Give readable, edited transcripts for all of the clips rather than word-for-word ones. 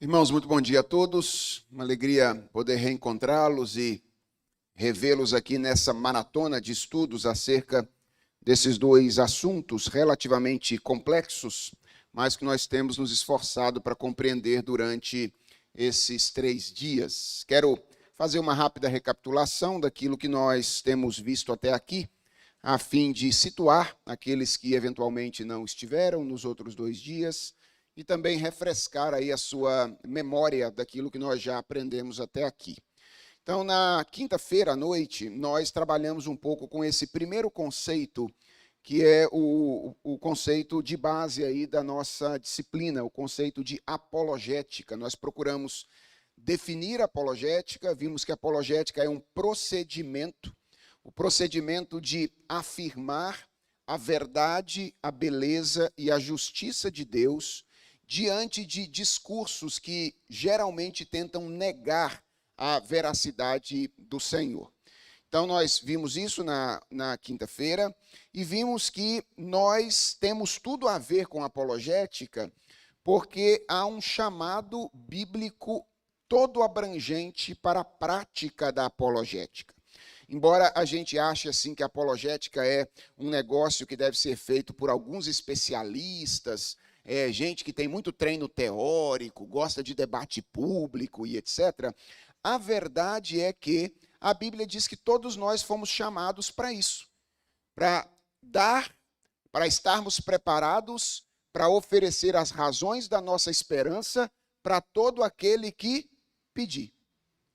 Irmãos, muito bom dia a todos. Uma alegria poder reencontrá-los e revê-los aqui nessa maratona de estudos acerca desses dois assuntos relativamente complexos, mas que nós temos nos esforçado para compreender durante esses 3 dias. Quero fazer uma rápida recapitulação daquilo que nós temos visto até aqui, a fim de situar aqueles que eventualmente não estiveram nos outros 2 dias, e também refrescar aí a sua memória daquilo que nós já aprendemos até aqui. Então, na quinta-feira à noite, nós trabalhamos um pouco com esse primeiro conceito, que é o conceito de base aí da nossa disciplina, o conceito de apologética. Nós procuramos definir a apologética, vimos que a apologética é um procedimento, o procedimento de afirmar a verdade, a beleza e a justiça de Deus diante de discursos que geralmente tentam negar a veracidade do Senhor. Então, nós vimos isso na quinta-feira e vimos que nós temos tudo a ver com apologética, porque há um chamado bíblico todo abrangente para a prática da apologética. Embora a gente ache assim que a apologética é um negócio que deve ser feito por alguns especialistas, gente que tem muito treino teórico, gosta de debate público e etc., a verdade é que a Bíblia diz que todos nós fomos chamados para isso, para estarmos preparados para oferecer as razões da nossa esperança para todo aquele que pedir.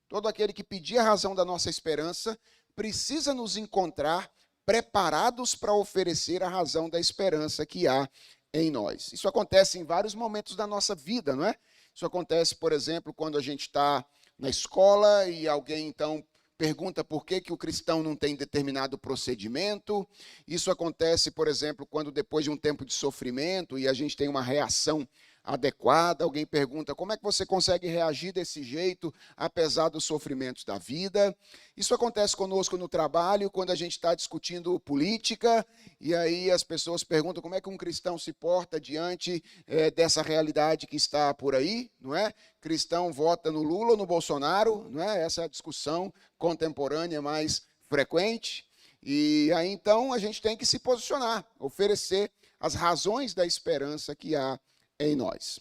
Todo aquele que pedir a razão da nossa esperança precisa nos encontrar preparados para oferecer a razão da esperança que há em nós. Isso acontece em vários momentos da nossa vida, não é? Isso acontece, por exemplo, quando a gente está na escola e alguém, então, pergunta por que o cristão não tem determinado procedimento. Isso acontece, por exemplo, quando depois de um tempo de sofrimento e a gente tem uma reação adequada, alguém pergunta como é que você consegue reagir desse jeito, apesar dos sofrimentos da vida. Isso acontece conosco no trabalho, quando a gente está discutindo política, e aí as pessoas perguntam como é que um cristão se porta diante dessa realidade que está por aí, não é? Cristão vota no Lula ou no Bolsonaro, não é? Essa é a discussão contemporânea mais frequente. E aí, então, a gente tem que se posicionar, oferecer as razões da esperança que há em nós.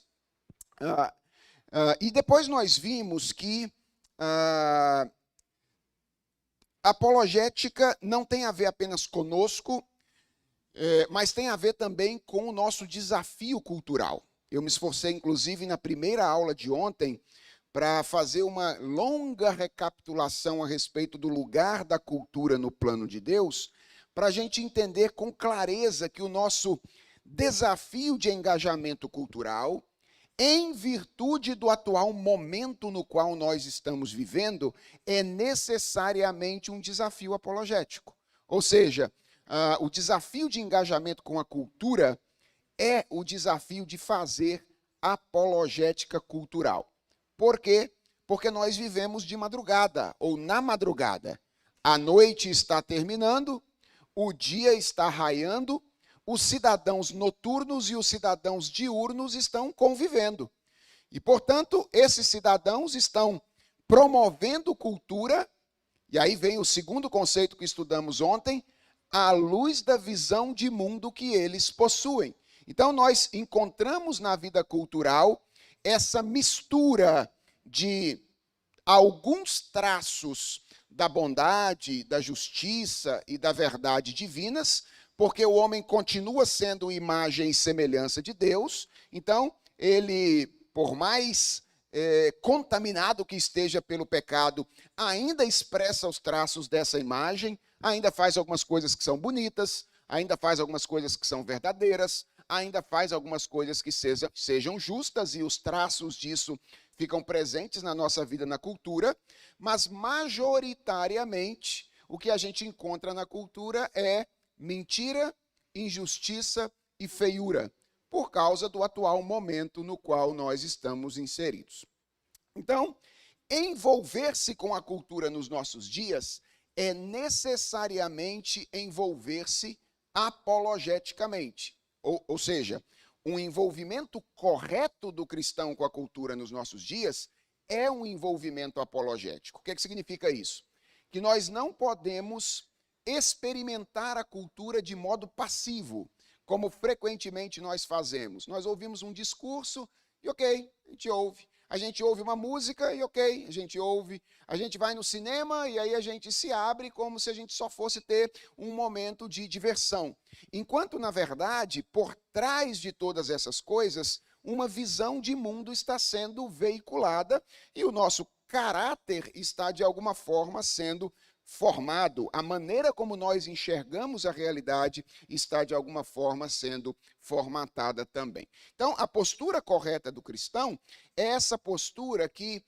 E depois nós vimos que a apologética não tem a ver apenas conosco, mas tem a ver também com o nosso desafio cultural. Eu me esforcei, inclusive, na primeira aula de ontem, para fazer uma longa recapitulação a respeito do lugar da cultura no plano de Deus, para a gente entender com clareza que o nosso desafio de engajamento cultural, em virtude do atual momento no qual nós estamos vivendo, é necessariamente um desafio apologético. Ou seja, o desafio de engajamento com a cultura é o desafio de fazer apologética cultural. Por quê? Porque nós vivemos de madrugada, ou na madrugada. A noite está terminando, o dia está raiando, os cidadãos noturnos e os cidadãos diurnos estão convivendo. E, portanto, esses cidadãos estão promovendo cultura, e aí vem o segundo conceito que estudamos ontem, à luz da visão de mundo que eles possuem. Então, nós encontramos na vida cultural essa mistura de alguns traços da bondade, da justiça e da verdade divinas, porque o homem continua sendo imagem e semelhança de Deus, então ele, por mais contaminado que esteja pelo pecado, ainda expressa os traços dessa imagem, ainda faz algumas coisas que são bonitas, ainda faz algumas coisas que são verdadeiras, ainda faz algumas coisas que sejam justas, e os traços disso ficam presentes na nossa vida, na cultura, mas majoritariamente o que a gente encontra na cultura é mentira, injustiça e feiura, por causa do atual momento no qual nós estamos inseridos. Então, envolver-se com a cultura nos nossos dias é necessariamente envolver-se apologeticamente. Ou seja, um envolvimento correto do cristão com a cultura nos nossos dias é um envolvimento apologético. O que significa isso? Que nós não podemos experimentar a cultura de modo passivo, como frequentemente nós fazemos. Nós ouvimos um discurso e ok, a gente ouve. A gente ouve uma música e ok, a gente ouve. A gente vai no cinema e aí a gente se abre como se a gente só fosse ter um momento de diversão. Enquanto, na verdade, por trás de todas essas coisas, uma visão de mundo está sendo veiculada e o nosso caráter está, de alguma forma, sendo formado. A maneira como nós enxergamos a realidade está, de alguma forma, sendo formatada também. Então, a postura correta do cristão é essa postura que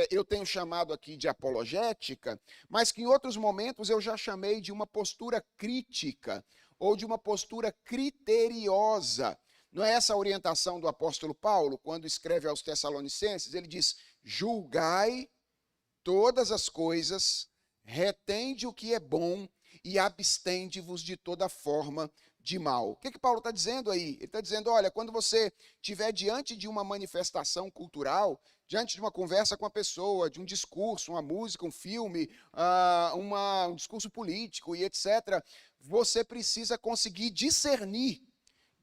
eu tenho chamado aqui de apologética, mas que em outros momentos eu já chamei de uma postura crítica ou de uma postura criteriosa. Não é essa a orientação do apóstolo Paulo, quando escreve aos Tessalonicenses? Ele diz: julgai todas as coisas, retende o que é bom e abstende-vos de toda forma de mal. O que Paulo está dizendo aí? Ele está dizendo, olha, quando você estiver diante de uma manifestação cultural, diante de uma conversa com a pessoa, de um discurso, uma música, um filme, um discurso político e etc., você precisa conseguir discernir,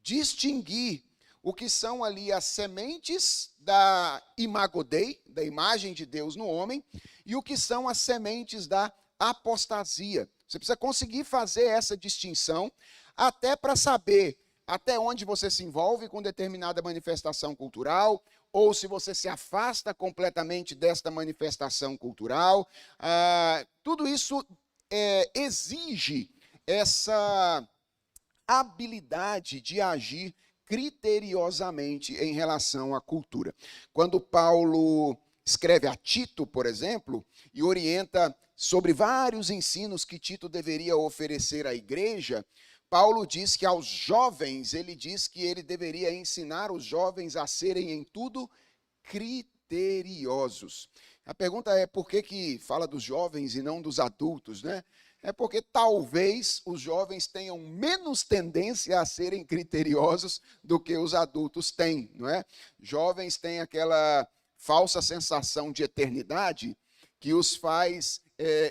distinguir o que são ali as sementes da imago Dei, da imagem de Deus no homem, e o que são as sementes da apostasia. Você precisa conseguir fazer essa distinção, até para saber até onde você se envolve com determinada manifestação cultural, ou se você se afasta completamente desta manifestação cultural. Tudo isso exige essa habilidade de agir criteriosamente em relação à cultura. Quando Paulo escreve a Tito, por exemplo, e orienta sobre vários ensinos que Tito deveria oferecer à igreja, Paulo diz que aos jovens, ele diz que ele deveria ensinar os jovens a serem em tudo criteriosos. A pergunta é por que fala dos jovens e não dos adultos, né? É porque talvez os jovens tenham menos tendência a serem criteriosos do que os adultos têm, não é? Jovens têm aquela falsa sensação de eternidade que os faz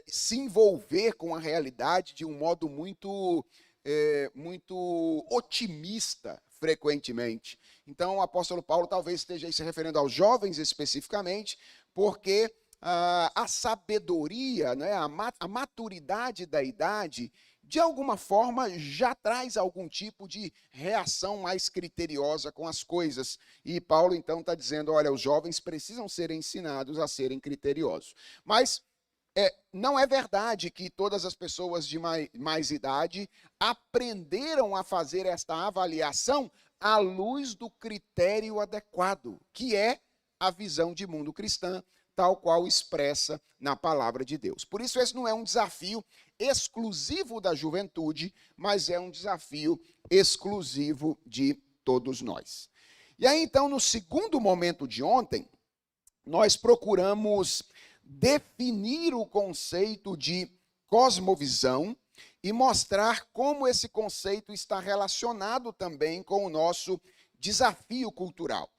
se envolver com a realidade de um modo muito otimista, frequentemente. Então, o apóstolo Paulo talvez esteja se referindo aos jovens especificamente, porque a sabedoria, né, a maturidade da idade, de alguma forma, já traz algum tipo de reação mais criteriosa com as coisas. E Paulo, então, está dizendo, olha, os jovens precisam ser ensinados a serem criteriosos. Mas não é verdade que todas as pessoas de mais idade aprenderam a fazer esta avaliação à luz do critério adequado, que é a visão de mundo cristã, tal qual expressa na palavra de Deus. Por isso, esse não é um desafio exclusivo da juventude, mas é um desafio exclusivo de todos nós. E aí, então, no segundo momento de ontem, nós procuramos definir o conceito de cosmovisão e mostrar como esse conceito está relacionado também com o nosso desafio cultural.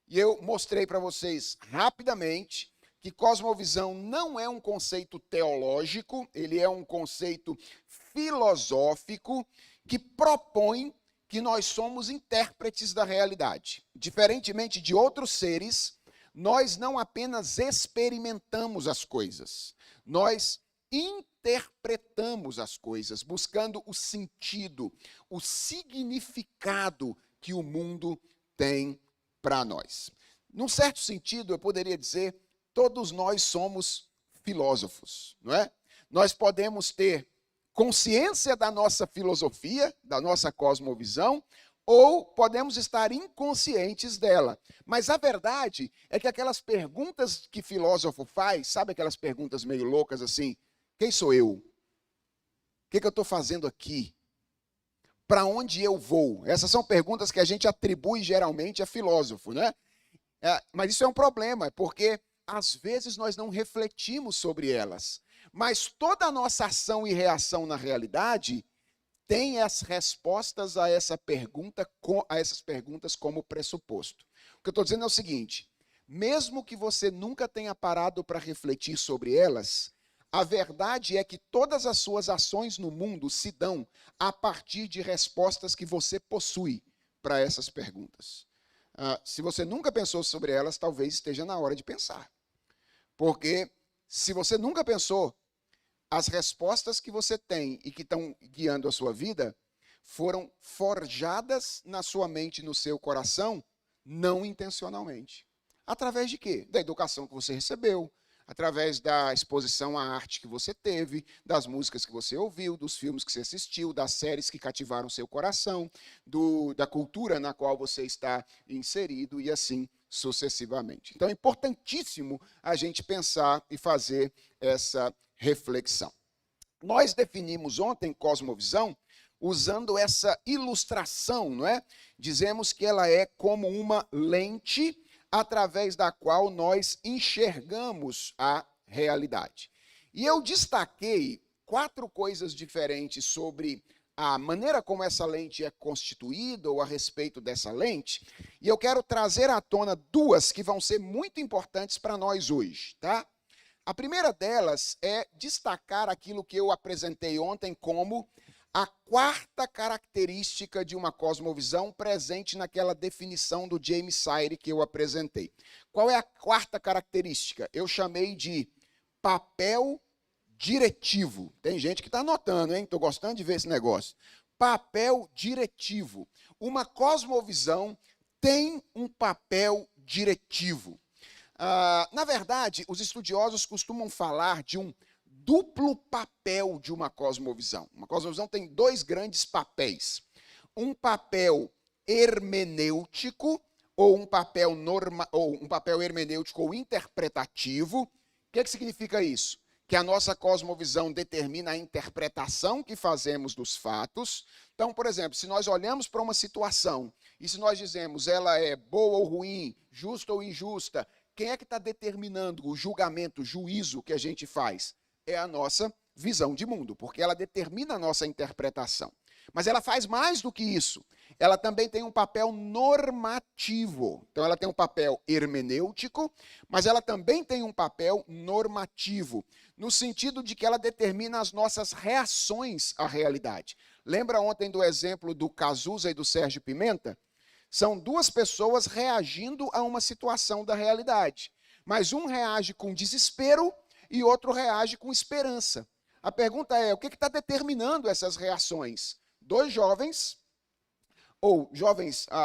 E eu mostrei para vocês rapidamente que cosmovisão não é um conceito teológico, ele é um conceito filosófico que propõe que nós somos intérpretes da realidade. Diferentemente de outros seres, nós não apenas experimentamos as coisas, nós interpretamos as coisas, buscando o sentido, o significado que o mundo tem para nós. Num certo sentido, eu poderia dizer, todos nós somos filósofos, não é? Nós podemos ter consciência da nossa filosofia, da nossa cosmovisão, ou podemos estar inconscientes dela. Mas a verdade é que aquelas perguntas que filósofo faz, sabe aquelas perguntas meio loucas assim? Quem sou eu? O que eu estou fazendo aqui? Para onde eu vou? Essas são perguntas que a gente atribui geralmente a filósofo, né? Mas isso é um problema, porque às vezes nós não refletimos sobre elas. Mas toda a nossa ação e reação na realidade tem as respostas a essas perguntas como pressuposto. O que eu estou dizendo é o seguinte: mesmo que você nunca tenha parado para refletir sobre elas, a verdade é que todas as suas ações no mundo se dão a partir de respostas que você possui para essas perguntas. Se você nunca pensou sobre elas, talvez esteja na hora de pensar. Porque se você nunca pensou, as respostas que você tem e que estão guiando a sua vida foram forjadas na sua mente e no seu coração, não intencionalmente. Através de quê? Da educação que você recebeu, através da exposição à arte que você teve, das músicas que você ouviu, dos filmes que você assistiu, das séries que cativaram seu coração, da cultura na qual você está inserido e assim sucessivamente. Então é importantíssimo a gente pensar e fazer essa reflexão. Nós definimos ontem cosmovisão usando essa ilustração, não é? Dizemos que ela é como uma lente através da qual nós enxergamos a realidade. E eu destaquei 4 coisas diferentes sobre a maneira como essa lente é constituída ou a respeito dessa lente, e eu quero trazer à tona 2 que vão ser muito importantes para nós hoje, tá? A primeira delas é destacar aquilo que eu apresentei ontem como a 4ª característica de uma cosmovisão presente naquela definição do James Sire que eu apresentei. Qual é a 4ª característica? Eu chamei de papel diretivo. Tem gente que está anotando, hein? Estou gostando de ver esse negócio. Papel diretivo. Uma cosmovisão tem um papel diretivo. Na verdade, os estudiosos costumam falar de um duplo papel de uma cosmovisão. Uma cosmovisão tem 2 grandes papéis. Um papel hermenêutico, ou um papel hermenêutico ou interpretativo. O que significa isso? Que a nossa cosmovisão determina a interpretação que fazemos dos fatos. Então, por exemplo, se nós olhamos para uma situação e se nós dizemos ela é boa ou ruim, justa ou injusta, quem é que está determinando o julgamento, o juízo que a gente faz? É a nossa visão de mundo, porque ela determina a nossa interpretação. Mas ela faz mais do que isso. Ela também tem um papel normativo. Então, ela tem um papel hermenêutico, mas ela também tem um papel normativo, no sentido de que ela determina as nossas reações à realidade. Lembra ontem do exemplo do Cazuza e do Sérgio Pimenta? São 2 pessoas reagindo a uma situação da realidade. Mas um reage com desespero e outro reage com esperança. A pergunta é, o que está determinando essas reações? 2 jovens, ou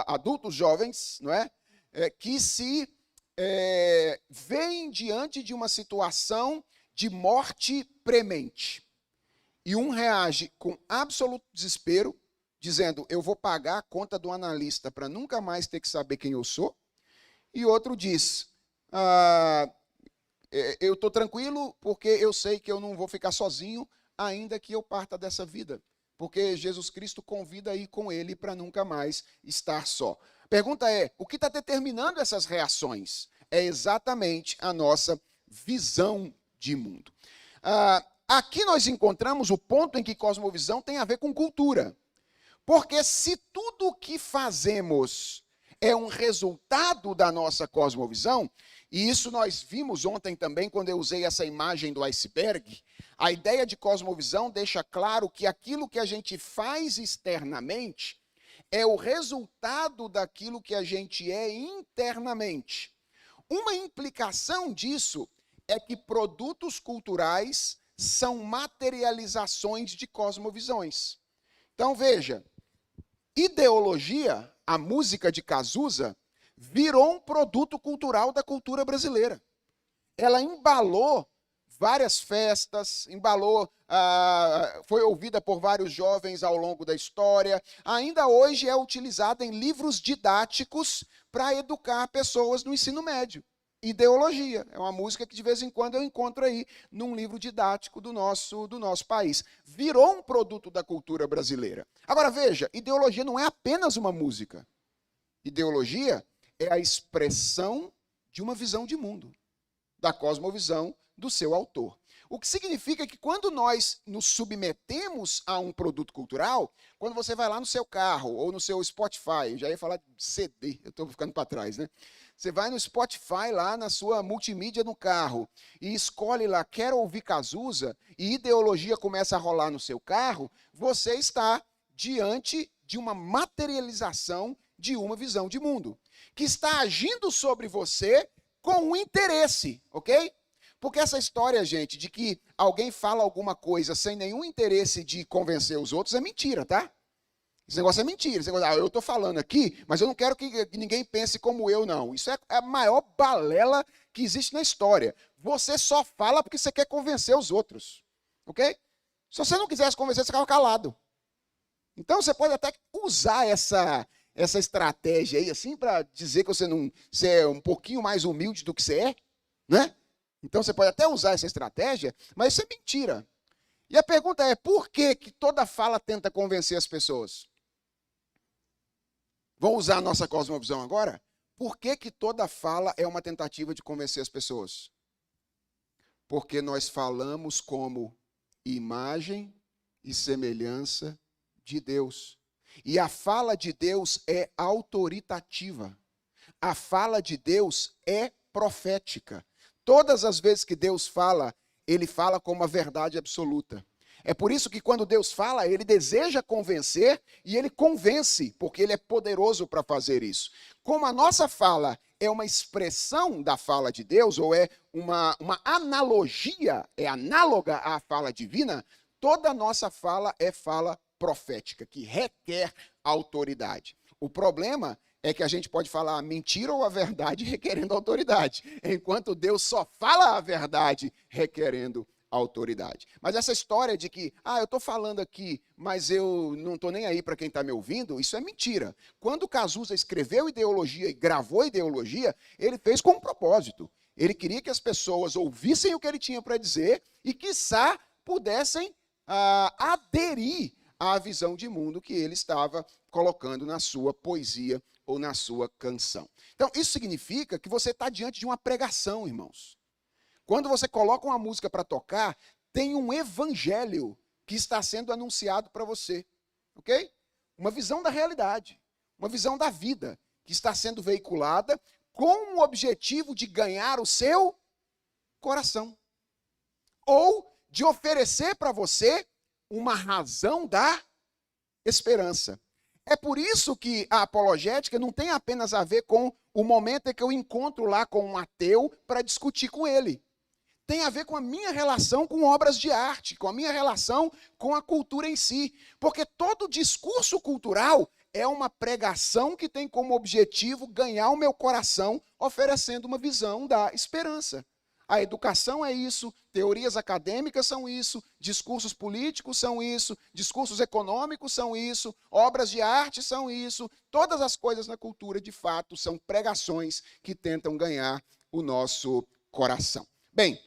adultos jovens, não é? Que se veem diante de uma situação de morte premente. E um reage com absoluto desespero, dizendo, eu vou pagar a conta do analista para nunca mais ter que saber quem eu sou. E outro diz, eu estou tranquilo porque eu sei que eu não vou ficar sozinho, ainda que eu parta dessa vida. Porque Jesus Cristo convida a ir com ele para nunca mais estar só. A pergunta é, o que está determinando essas reações? É exatamente a nossa visão de mundo. Aqui nós encontramos o ponto em que cosmovisão tem a ver com cultura. Porque se tudo o que fazemos é um resultado da nossa cosmovisão, e isso nós vimos ontem também quando eu usei essa imagem do iceberg, a ideia de cosmovisão deixa claro que aquilo que a gente faz externamente é o resultado daquilo que a gente é internamente. Uma implicação disso é que produtos culturais são materializações de cosmovisões. Então veja, ideologia, a música de Cazuza, virou um produto cultural da cultura brasileira. Ela embalou várias festas, foi ouvida por vários jovens ao longo da história, ainda hoje é utilizada em livros didáticos para educar pessoas no ensino médio. Ideologia, é uma música que de vez em quando eu encontro aí num livro didático do nosso país. Virou um produto da cultura brasileira. Agora veja, ideologia não é apenas uma música. Ideologia é a expressão de uma visão de mundo, da cosmovisão do seu autor. O que significa que quando nós nos submetemos a um produto cultural, quando você vai lá no seu carro ou no seu Spotify, eu já ia falar de CD, eu estou ficando para trás, né? Você vai no Spotify lá na sua multimídia no carro e escolhe lá, quero ouvir Cazuza, e ideologia começa a rolar no seu carro, você está diante de uma materialização de uma visão de mundo, que está agindo sobre você com um interesse, ok? Porque essa história, gente, de que alguém fala alguma coisa sem nenhum interesse de convencer os outros é mentira, tá? Esse negócio é mentira. Esse negócio, eu estou falando aqui, mas eu não quero que ninguém pense como eu, não. Isso é a maior balela que existe na história. Você só fala porque você quer convencer os outros, ok? Se você não quisesse convencer, você ficava calado. Então, você pode até usar essa estratégia aí, assim, para dizer que você é um pouquinho mais humilde do que você é, né? Então, você pode até usar essa estratégia, mas isso é mentira. E a pergunta é, por que toda fala tenta convencer as pessoas? Vamos usar a nossa cosmovisão agora? Por que toda fala é uma tentativa de convencer as pessoas? Porque nós falamos como imagem e semelhança de Deus. E a fala de Deus é autoritativa. A fala de Deus é profética. Todas as vezes que Deus fala, ele fala como a verdade absoluta. É por isso que quando Deus fala, ele deseja convencer e ele convence, porque ele é poderoso para fazer isso. Como a nossa fala é uma expressão da fala de Deus, ou é uma analogia, é análoga à fala divina, toda a nossa fala é fala profética, que requer autoridade. O problema é que a gente pode falar a mentira ou a verdade requerendo autoridade, enquanto Deus só fala a verdade requerendo autoridade. Mas essa história de que, eu estou falando aqui, mas eu não estou nem aí para quem está me ouvindo, isso é mentira. Quando Cazuza escreveu ideologia e gravou ideologia, ele fez com um propósito. Ele queria que as pessoas ouvissem o que ele tinha para dizer e, quiçá, pudessem aderir à visão de mundo que ele estava colocando na sua poesia ou na sua canção. Então, isso significa que você está diante de uma pregação, irmãos. Quando você coloca uma música para tocar, tem um evangelho que está sendo anunciado para você, ok? Uma visão da realidade, uma visão da vida, que está sendo veiculada com o objetivo de ganhar o seu coração. Ou de oferecer para você uma razão da esperança. É por isso que a apologética não tem apenas a ver com o momento em que eu encontro lá com um ateu para discutir com ele. Tem a ver com a minha relação com obras de arte, com a minha relação com a cultura em si. Porque todo discurso cultural é uma pregação que tem como objetivo ganhar o meu coração, oferecendo uma visão da esperança. A educação é isso, teorias acadêmicas são isso, discursos políticos são isso, discursos econômicos são isso, obras de arte são isso. Todas as coisas na cultura, de fato, são pregações que tentam ganhar o nosso coração. Bem,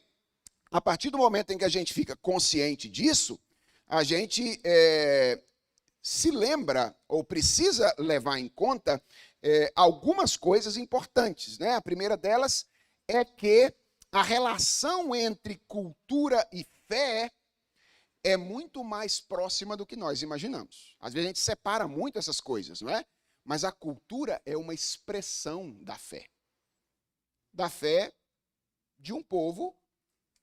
a partir do momento em que a gente fica consciente disso, a gente se lembra ou precisa levar em conta algumas coisas importantes, né? A primeira delas é que a relação entre cultura e fé é muito mais próxima do que nós imaginamos. Às vezes a gente separa muito essas coisas, não é? Mas a cultura é uma expressão da fé. Da fé de um povo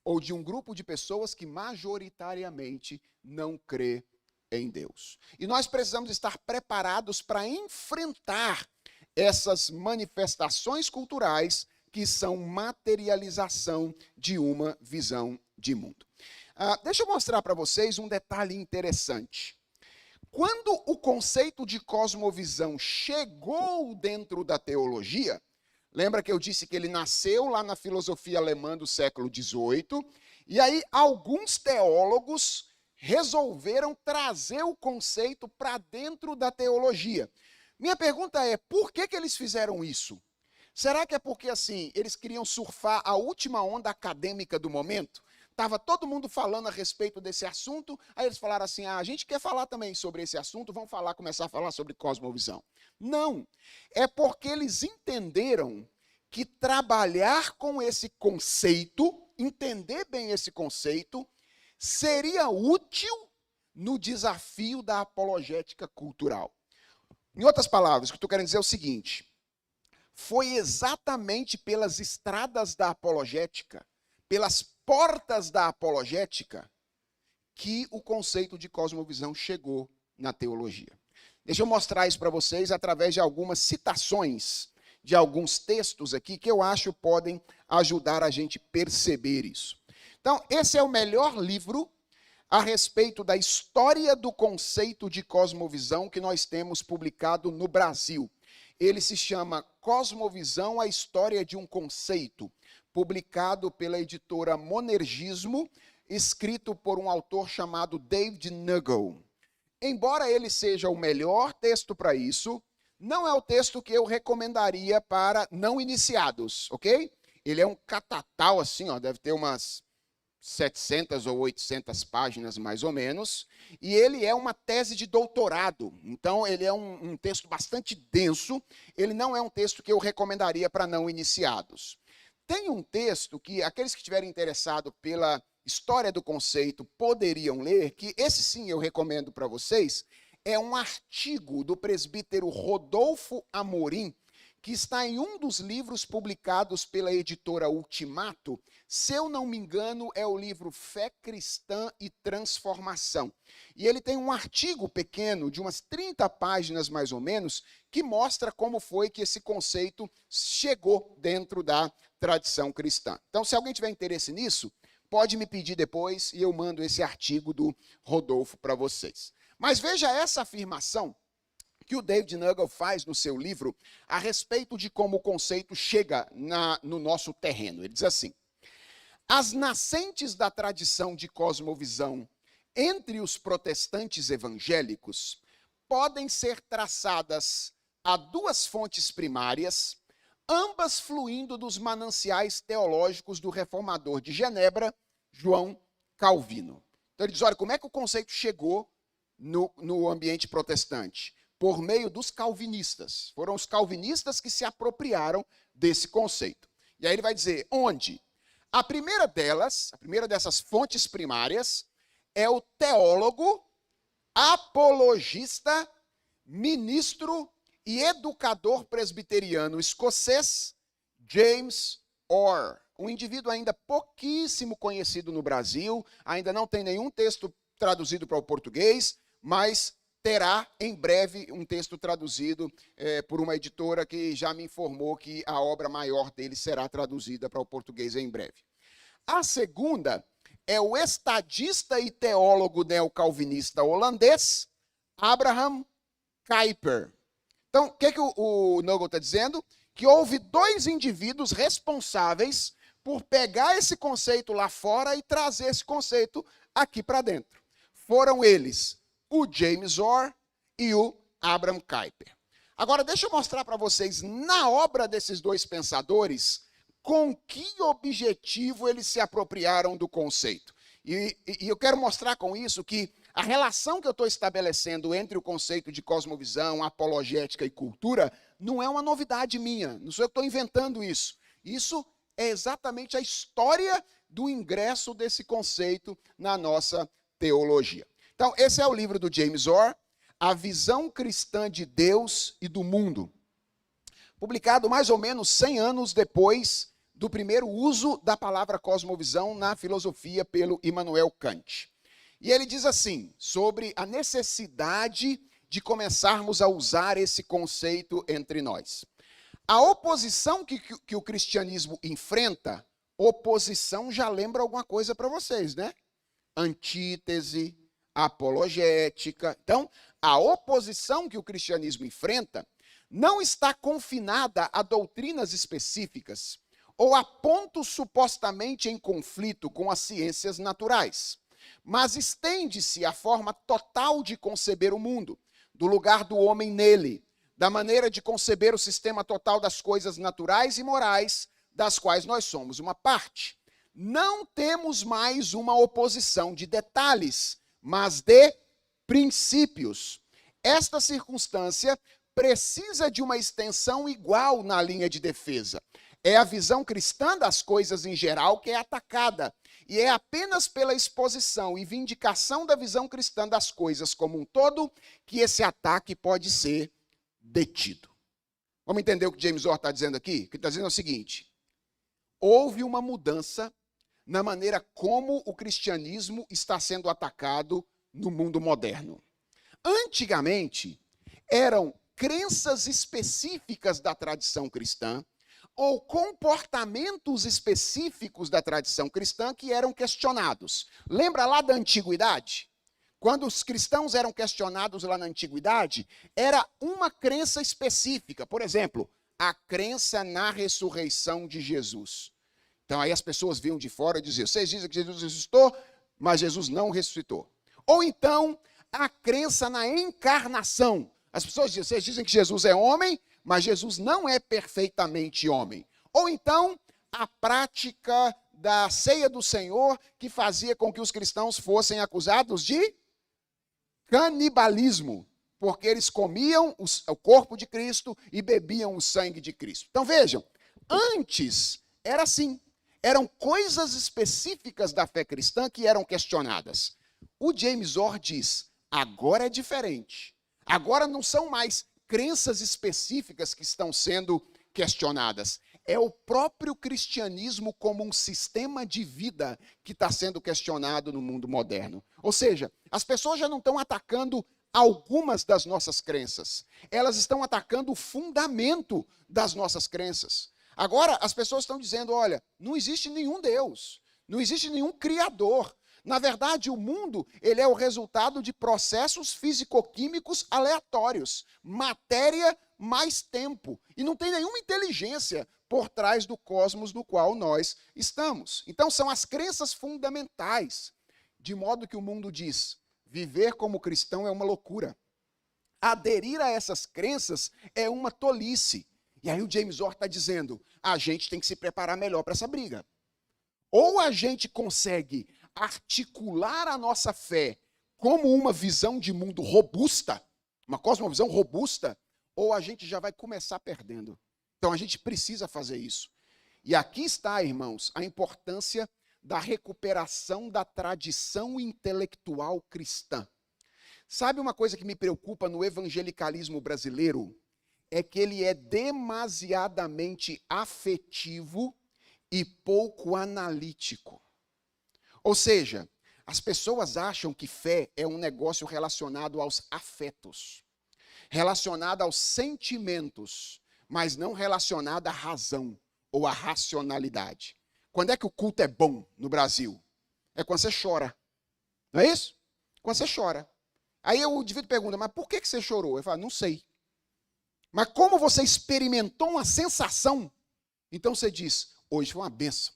ou de um grupo de pessoas que majoritariamente não crê em Deus. E nós precisamos estar preparados para enfrentar essas manifestações culturais que são materialização de uma visão de mundo. Deixa eu mostrar para vocês um detalhe interessante. Quando o conceito de cosmovisão chegou dentro da teologia, lembra que eu disse que ele nasceu lá na filosofia alemã do século XVIII, e aí alguns teólogos resolveram trazer o conceito para dentro da teologia. Minha pergunta é, por que eles fizeram isso? Será que é porque, assim, eles queriam surfar a última onda acadêmica do momento? Estava todo mundo falando a respeito desse assunto, aí eles falaram assim, a gente quer falar também sobre esse assunto, vamos começar a falar sobre cosmovisão. Não, é porque eles entenderam que trabalhar com esse conceito entender bem esse conceito seria útil no desafio da apologética cultural. Em outras palavras, o que eu estou querendo dizer é o seguinte: foi exatamente pelas estradas da apologética, pelas portas da apologética, que o conceito de cosmovisão chegou na teologia. Deixa eu mostrar isso para vocês através de algumas citações de alguns textos aqui que eu acho podem ajudar a gente a perceber isso. Então, esse é o melhor livro a respeito da história do conceito de cosmovisão que nós temos publicado no Brasil. Ele se chama Cosmovisão, a História de um Conceito, publicado pela editora Monergismo, escrito por um autor chamado David Nagel. Embora ele seja o melhor texto para isso, não é o texto que eu recomendaria para não iniciados, ok? Ele é um catatal assim, ó, deve ter umas 700 ou 800 páginas mais ou menos, e ele é uma tese de doutorado, então ele é um texto bastante denso, ele não é um texto que eu recomendaria para não iniciados. Tem um texto que aqueles que estiverem interessados pela história do conceito poderiam ler, que esse sim eu recomendo para vocês, é um artigo do presbítero Rodolfo Amorim, que está em um dos livros publicados pela editora Ultimato. Se eu não me engano, é o livro Fé Cristã e Transformação. E ele tem um artigo pequeno, de umas 30 páginas mais ou menos, que mostra como foi que esse conceito chegou dentro da tradição cristã. Então, se alguém tiver interesse nisso, pode me pedir depois e eu mando esse artigo do Rodolfo para vocês. Mas veja essa afirmação que o David Nagel faz no seu livro a respeito de como o conceito chega no nosso terreno. Ele diz assim: as nascentes da tradição de cosmovisão entre os protestantes evangélicos podem ser traçadas a duas fontes primárias, ambas fluindo dos mananciais teológicos do reformador de Genebra, João Calvino. Então ele diz, olha, como é que o conceito chegou no ambiente protestante? Por meio dos calvinistas. Foram os calvinistas que se apropriaram desse conceito. E aí ele vai dizer, onde? A primeira dessas fontes primárias, é o teólogo, apologista, ministro e educador presbiteriano escocês, James Orr. Um indivíduo ainda pouquíssimo conhecido no Brasil, ainda não tem nenhum texto traduzido para o português, mas terá em breve um texto traduzido por uma editora que já me informou que a obra maior dele será traduzida para o português em breve. A segunda é o estadista e teólogo neocalvinista holandês, Abraham Kuyper. Então, o que o Nagel está dizendo? Que houve dois indivíduos responsáveis por pegar esse conceito lá fora e trazer esse conceito aqui para dentro. Foram eles o James Orr e o Abraham Kuyper. Agora, deixa eu mostrar para vocês, na obra desses dois pensadores, com que objetivo eles se apropriaram do conceito. E eu quero mostrar com isso que a relação que eu estou estabelecendo entre o conceito de cosmovisão, apologética e cultura não é uma novidade minha, não sou eu que estou inventando isso. Isso é exatamente a história do ingresso desse conceito na nossa teologia. Então, esse é o livro do James Orr, A Visão Cristã de Deus e do Mundo, publicado mais ou menos 100 anos depois do primeiro uso da palavra cosmovisão na filosofia pelo Immanuel Kant. E ele diz assim, sobre a necessidade de começarmos a usar esse conceito entre nós. A oposição que o cristianismo enfrenta, oposição já lembra alguma coisa para vocês, né? Antítese, apologética. Então, a oposição que o cristianismo enfrenta não está confinada a doutrinas específicas ou a pontos supostamente em conflito com as ciências naturais, mas estende-se à forma total de conceber o mundo, do lugar do homem nele, da maneira de conceber o sistema total das coisas naturais e morais, das quais nós somos uma parte. Não temos mais uma oposição de detalhes, mas de princípios. Esta circunstância precisa de uma extensão igual na linha de defesa. É a visão cristã das coisas em geral que é atacada. E é apenas pela exposição e vindicação da visão cristã das coisas como um todo que esse ataque pode ser detido. Vamos entender o que James Orr está dizendo aqui? O que ele está dizendo é o seguinte: houve uma mudança na maneira como o cristianismo está sendo atacado no mundo moderno. Antigamente, eram crenças específicas da tradição cristã ou comportamentos específicos da tradição cristã que eram questionados. Lembra lá da antiguidade? Quando os cristãos eram questionados lá na antiguidade, era uma crença específica. Por exemplo, a crença na ressurreição de Jesus. Então aí as pessoas vinham de fora e diziam: vocês dizem que Jesus ressuscitou, mas Jesus não ressuscitou. Ou então, a crença na encarnação. As pessoas dizem: vocês dizem que Jesus é homem, mas Jesus não é perfeitamente homem. Ou então, a prática da ceia do Senhor, que fazia com que os cristãos fossem acusados de canibalismo, porque eles comiam o corpo de Cristo e bebiam o sangue de Cristo. Então vejam, antes era assim. Eram coisas específicas da fé cristã que eram questionadas. O James Orr diz: agora é diferente. Agora não são mais crenças específicas que estão sendo questionadas. É o próprio cristianismo como um sistema de vida que está sendo questionado no mundo moderno. Ou seja, as pessoas já não estão atacando algumas das nossas crenças. Elas estão atacando o fundamento das nossas crenças. Agora, as pessoas estão dizendo: olha, não existe nenhum Deus, não existe nenhum Criador. Na verdade, o mundo, ele é o resultado de processos físico-químicos aleatórios. Matéria mais tempo. E não tem nenhuma inteligência por trás do cosmos no qual nós estamos. Então, são as crenças fundamentais. De modo que o mundo diz: viver como cristão é uma loucura. Aderir a essas crenças é uma tolice. E aí o James Orr está dizendo: a gente tem que se preparar melhor para essa briga. Ou a gente consegue articular a nossa fé como uma visão de mundo robusta, uma cosmovisão robusta, ou a gente já vai começar perdendo. Então a gente precisa fazer isso. E aqui está, irmãos, a importância da recuperação da tradição intelectual cristã. Sabe uma coisa que me preocupa no evangelicalismo brasileiro? É que ele é demasiadamente afetivo e pouco analítico. Ou seja, as pessoas acham que fé é um negócio relacionado aos afetos, relacionado aos sentimentos, mas não relacionado à razão ou à racionalidade. Quando é que o culto é bom no Brasil? É quando você chora. Não é isso? Quando você chora. Aí o indivíduo pergunta: mas por que você chorou? Eu falo: não sei. Mas como você experimentou uma sensação, então você diz: hoje foi uma bênção.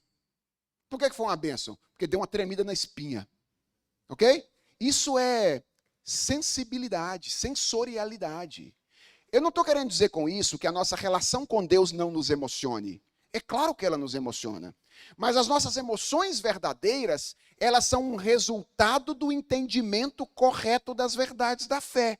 Por que foi uma bênção? Porque deu uma tremida na espinha. Ok? Isso é sensibilidade, sensorialidade. Eu não estou querendo dizer com isso que a nossa relação com Deus não nos emocione. É claro que ela nos emociona. Mas as nossas emoções verdadeiras, elas são um resultado do entendimento correto das verdades da fé.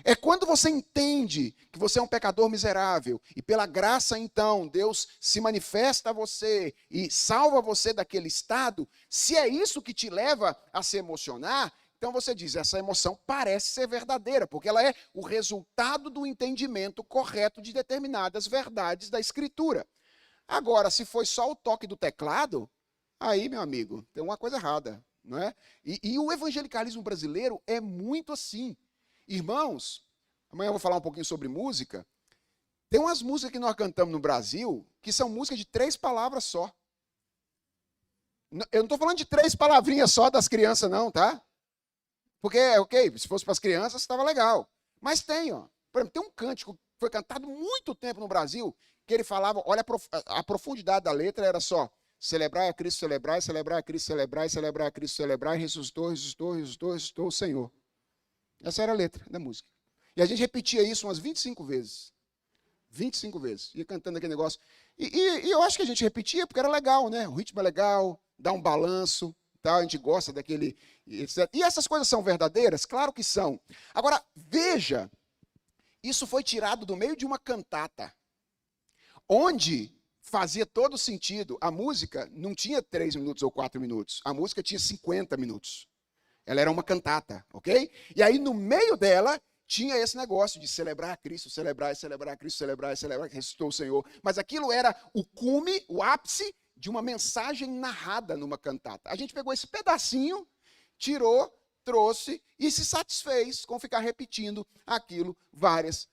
É quando você entende que você é um pecador miserável e pela graça, então, Deus se manifesta a você e salva você daquele estado. Se é isso que te leva a se emocionar, então você diz: essa emoção parece ser verdadeira, porque ela é o resultado do entendimento correto de determinadas verdades da Escritura. Agora, se foi só o toque do teclado, aí, meu amigo, tem uma coisa errada, não é? E o evangelicalismo brasileiro é muito assim. Irmãos, amanhã eu vou falar um pouquinho sobre música. Tem umas músicas que nós cantamos no Brasil que são músicas de 3 palavras só. Eu não estou falando de 3 palavrinhas só das crianças, não, tá? Porque, ok, se fosse para as crianças, estava legal. Mas tem, ó. Por exemplo, tem um cântico que foi cantado muito tempo no Brasil, que ele falava, olha a profundidade da letra, era só: celebrai a Cristo, celebrai, celebrai a Cristo, celebrai, celebrai a Cristo, celebrai, ressuscitou, ressuscitou, ressuscitou, ressuscitou o Senhor. Essa era a letra da música. E a gente repetia isso umas 25 vezes. 25 vezes. Ia cantando aquele negócio. E eu acho que a gente repetia porque era legal, né? O ritmo é legal, dá um balanço, tá? A gente gosta daquele... etc. E essas coisas são verdadeiras? Claro que são. Agora, veja, isso foi tirado do meio de uma cantata, onde fazia todo sentido. A música não tinha 3 minutos ou 4 minutos. A música tinha 50 minutos. Ela era uma cantata, ok? E aí, no meio dela, tinha esse negócio de celebrar a Cristo, celebrar a Cristo, celebrar que ressuscitou o Senhor. Mas aquilo era o cume, o ápice de uma mensagem narrada numa cantata. A gente pegou esse pedacinho, tirou, trouxe e se satisfez com ficar repetindo aquilo várias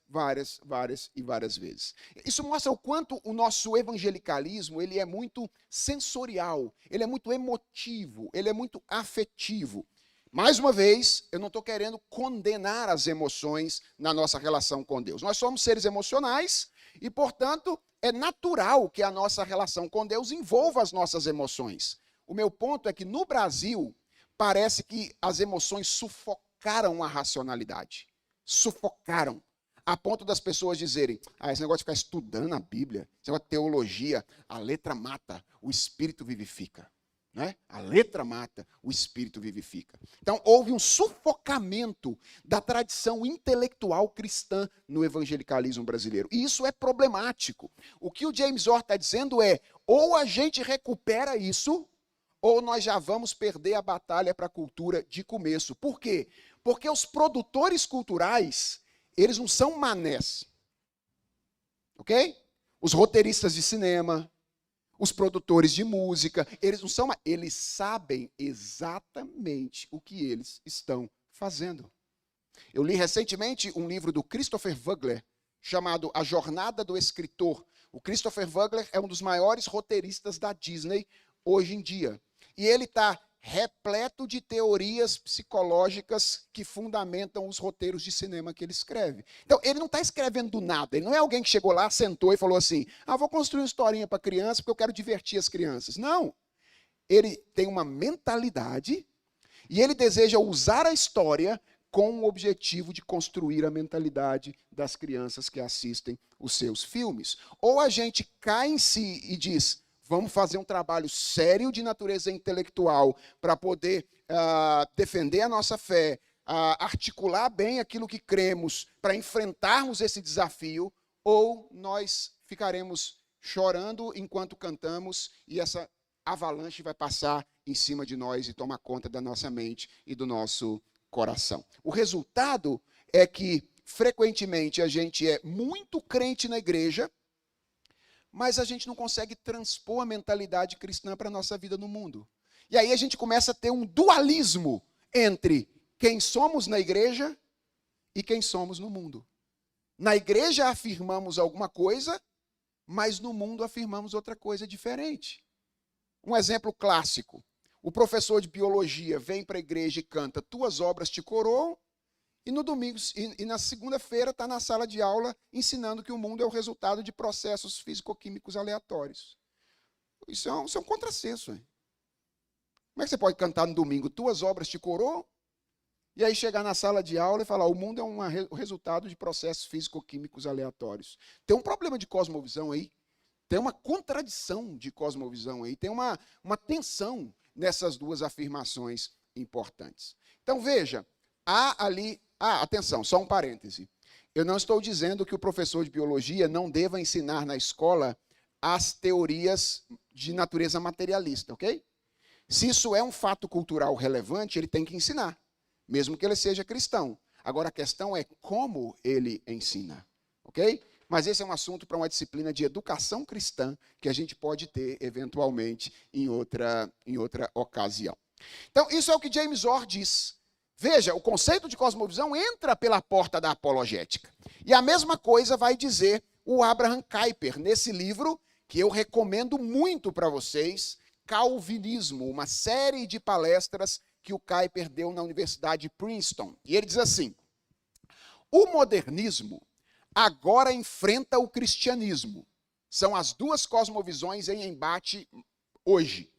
vezes. Isso mostra o quanto o nosso evangelicalismo ele é muito sensorial, ele é muito emotivo, ele é muito afetivo. Mais uma vez, eu não estou querendo condenar as emoções na nossa relação com Deus. Nós somos seres emocionais e, portanto, é natural que a nossa relação com Deus envolva as nossas emoções. O meu ponto é que no Brasil, parece que as emoções sufocaram a racionalidade. Sufocaram. A ponto das pessoas dizerem, esse negócio de ficar estudando a Bíblia, esse negócio de teologia, a letra mata, o espírito vivifica. Né? A letra mata, o espírito vivifica. Então, houve um sufocamento da tradição intelectual cristã no evangelicalismo brasileiro. E isso é problemático. O que o James Orr está dizendo é, ou a gente recupera isso, ou nós já vamos perder a batalha para a cultura de começo. Por quê? Porque os produtores culturais, eles não são manés. Ok? Os roteiristas de cinema, os produtores de música, eles não são, eles sabem exatamente o que eles estão fazendo. Eu li recentemente um livro do Christopher Vogler, chamado A Jornada do Escritor. O Christopher Vogler é um dos maiores roteiristas da Disney hoje em dia. E ele está repleto de teorias psicológicas que fundamentam os roteiros de cinema que ele escreve. Então, ele não está escrevendo do nada. Ele não é alguém que chegou lá, sentou e falou assim, vou construir uma historinha para criança porque eu quero divertir as crianças. Não. Ele tem uma mentalidade e ele deseja usar a história com o objetivo de construir a mentalidade das crianças que assistem os seus filmes. Ou a gente cai em si e diz, vamos fazer um trabalho sério de natureza intelectual para poder defender a nossa fé, articular bem aquilo que cremos para enfrentarmos esse desafio, ou nós ficaremos chorando enquanto cantamos e essa avalanche vai passar em cima de nós e tomar conta da nossa mente e do nosso coração. O resultado é que, frequentemente, a gente é muito crente na igreja, mas a gente não consegue transpor a mentalidade cristã para a nossa vida no mundo. E aí a gente começa a ter um dualismo entre quem somos na igreja e quem somos no mundo. Na igreja afirmamos alguma coisa, mas no mundo afirmamos outra coisa diferente. Um exemplo clássico. O professor de biologia vem para a igreja e canta Tuas obras te coroam, e no domingo e na segunda-feira está na sala de aula ensinando que o mundo é o resultado de processos físico-químicos aleatórios. Isso é um contrassenso. Hein? Como é que você pode cantar no domingo, Tuas obras te coroam, e aí chegar na sala de aula e falar, o mundo é o resultado de processos físico-químicos aleatórios? Tem um problema de cosmovisão aí, tem uma contradição de cosmovisão aí, tem uma tensão nessas duas afirmações importantes. Então veja, há ali... atenção, só um parêntese. Eu não estou dizendo que o professor de biologia não deva ensinar na escola as teorias de natureza materialista, ok? Se isso é um fato cultural relevante, ele tem que ensinar, mesmo que ele seja cristão. Agora, a questão é como ele ensina, ok? Mas esse é um assunto para uma disciplina de educação cristã que a gente pode ter, eventualmente, em outra ocasião. Então, isso é o que James Orr diz. Veja, o conceito de cosmovisão entra pela porta da apologética. E a mesma coisa vai dizer o Abraham Kuyper, nesse livro que eu recomendo muito para vocês, Calvinismo, uma série de palestras que o Kuyper deu na Universidade de Princeton. E ele diz assim, o modernismo agora enfrenta o cristianismo. São as duas cosmovisões em embate hoje.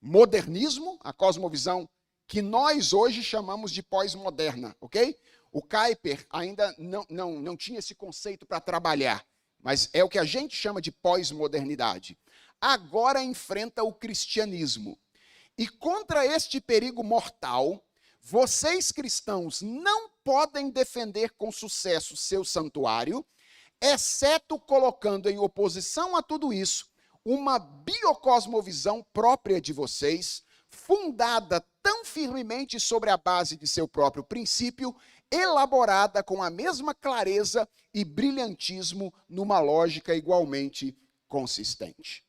Modernismo, a cosmovisão que nós hoje chamamos de pós-moderna, ok? O Kuyper ainda não tinha esse conceito para trabalhar, mas é o que a gente chama de pós-modernidade. Agora enfrenta o cristianismo. E contra este perigo mortal, vocês cristãos não podem defender com sucesso seu santuário, exceto colocando em oposição a tudo isso uma biocosmovisão própria de vocês, fundada tão firmemente sobre a base de seu próprio princípio, elaborada com a mesma clareza e brilhantismo numa lógica igualmente consistente.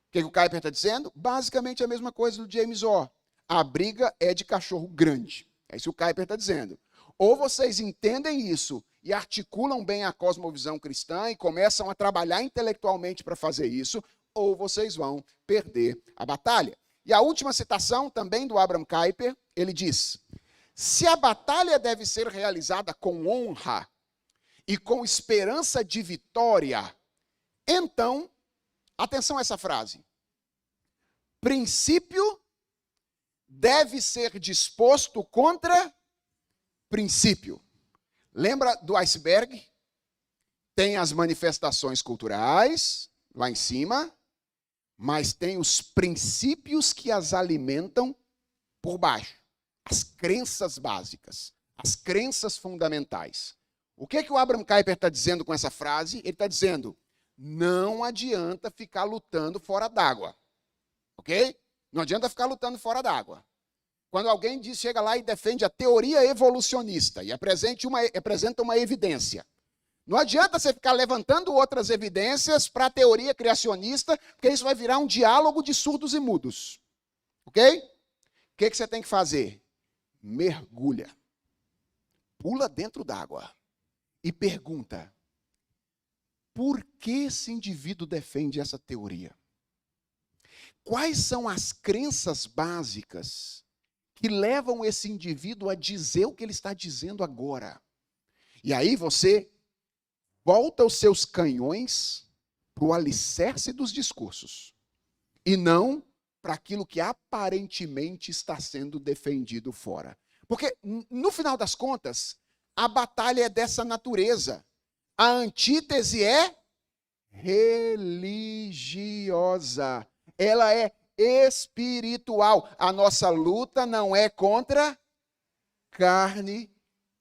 O que o Kuyper está dizendo? Basicamente a mesma coisa do James Orr. A briga é de cachorro grande. É isso que o Kuyper está dizendo. Ou vocês entendem isso e articulam bem a cosmovisão cristã e começam a trabalhar intelectualmente para fazer isso, ou vocês vão perder a batalha. E a última citação, também do Abraham Kuyper, ele diz: se a batalha deve ser realizada com honra e com esperança de vitória, então, atenção a essa frase, princípio deve ser disposto contra princípio. Lembra do iceberg? Tem as manifestações culturais, lá em cima, mas tem os princípios que as alimentam por baixo. As crenças básicas, as crenças fundamentais. O que o Abraham Kuyper está dizendo com essa frase? Ele está dizendo, não adianta ficar lutando fora d'água. Ok? Não adianta ficar lutando fora d'água. Quando alguém chega lá e defende a teoria evolucionista e apresenta uma evidência, não adianta você ficar levantando outras evidências para a teoria criacionista, porque isso vai virar um diálogo de surdos e mudos. Ok? O que você tem que fazer? Mergulha. Pula dentro d'água e pergunta, por que esse indivíduo defende essa teoria? Quais são as crenças básicas que levam esse indivíduo a dizer o que ele está dizendo agora? E aí você volta os seus canhões para o alicerce dos discursos e não para aquilo que aparentemente está sendo defendido fora. Porque, no final das contas, a batalha é dessa natureza. A antítese é religiosa. Ela é espiritual. A nossa luta não é contra carne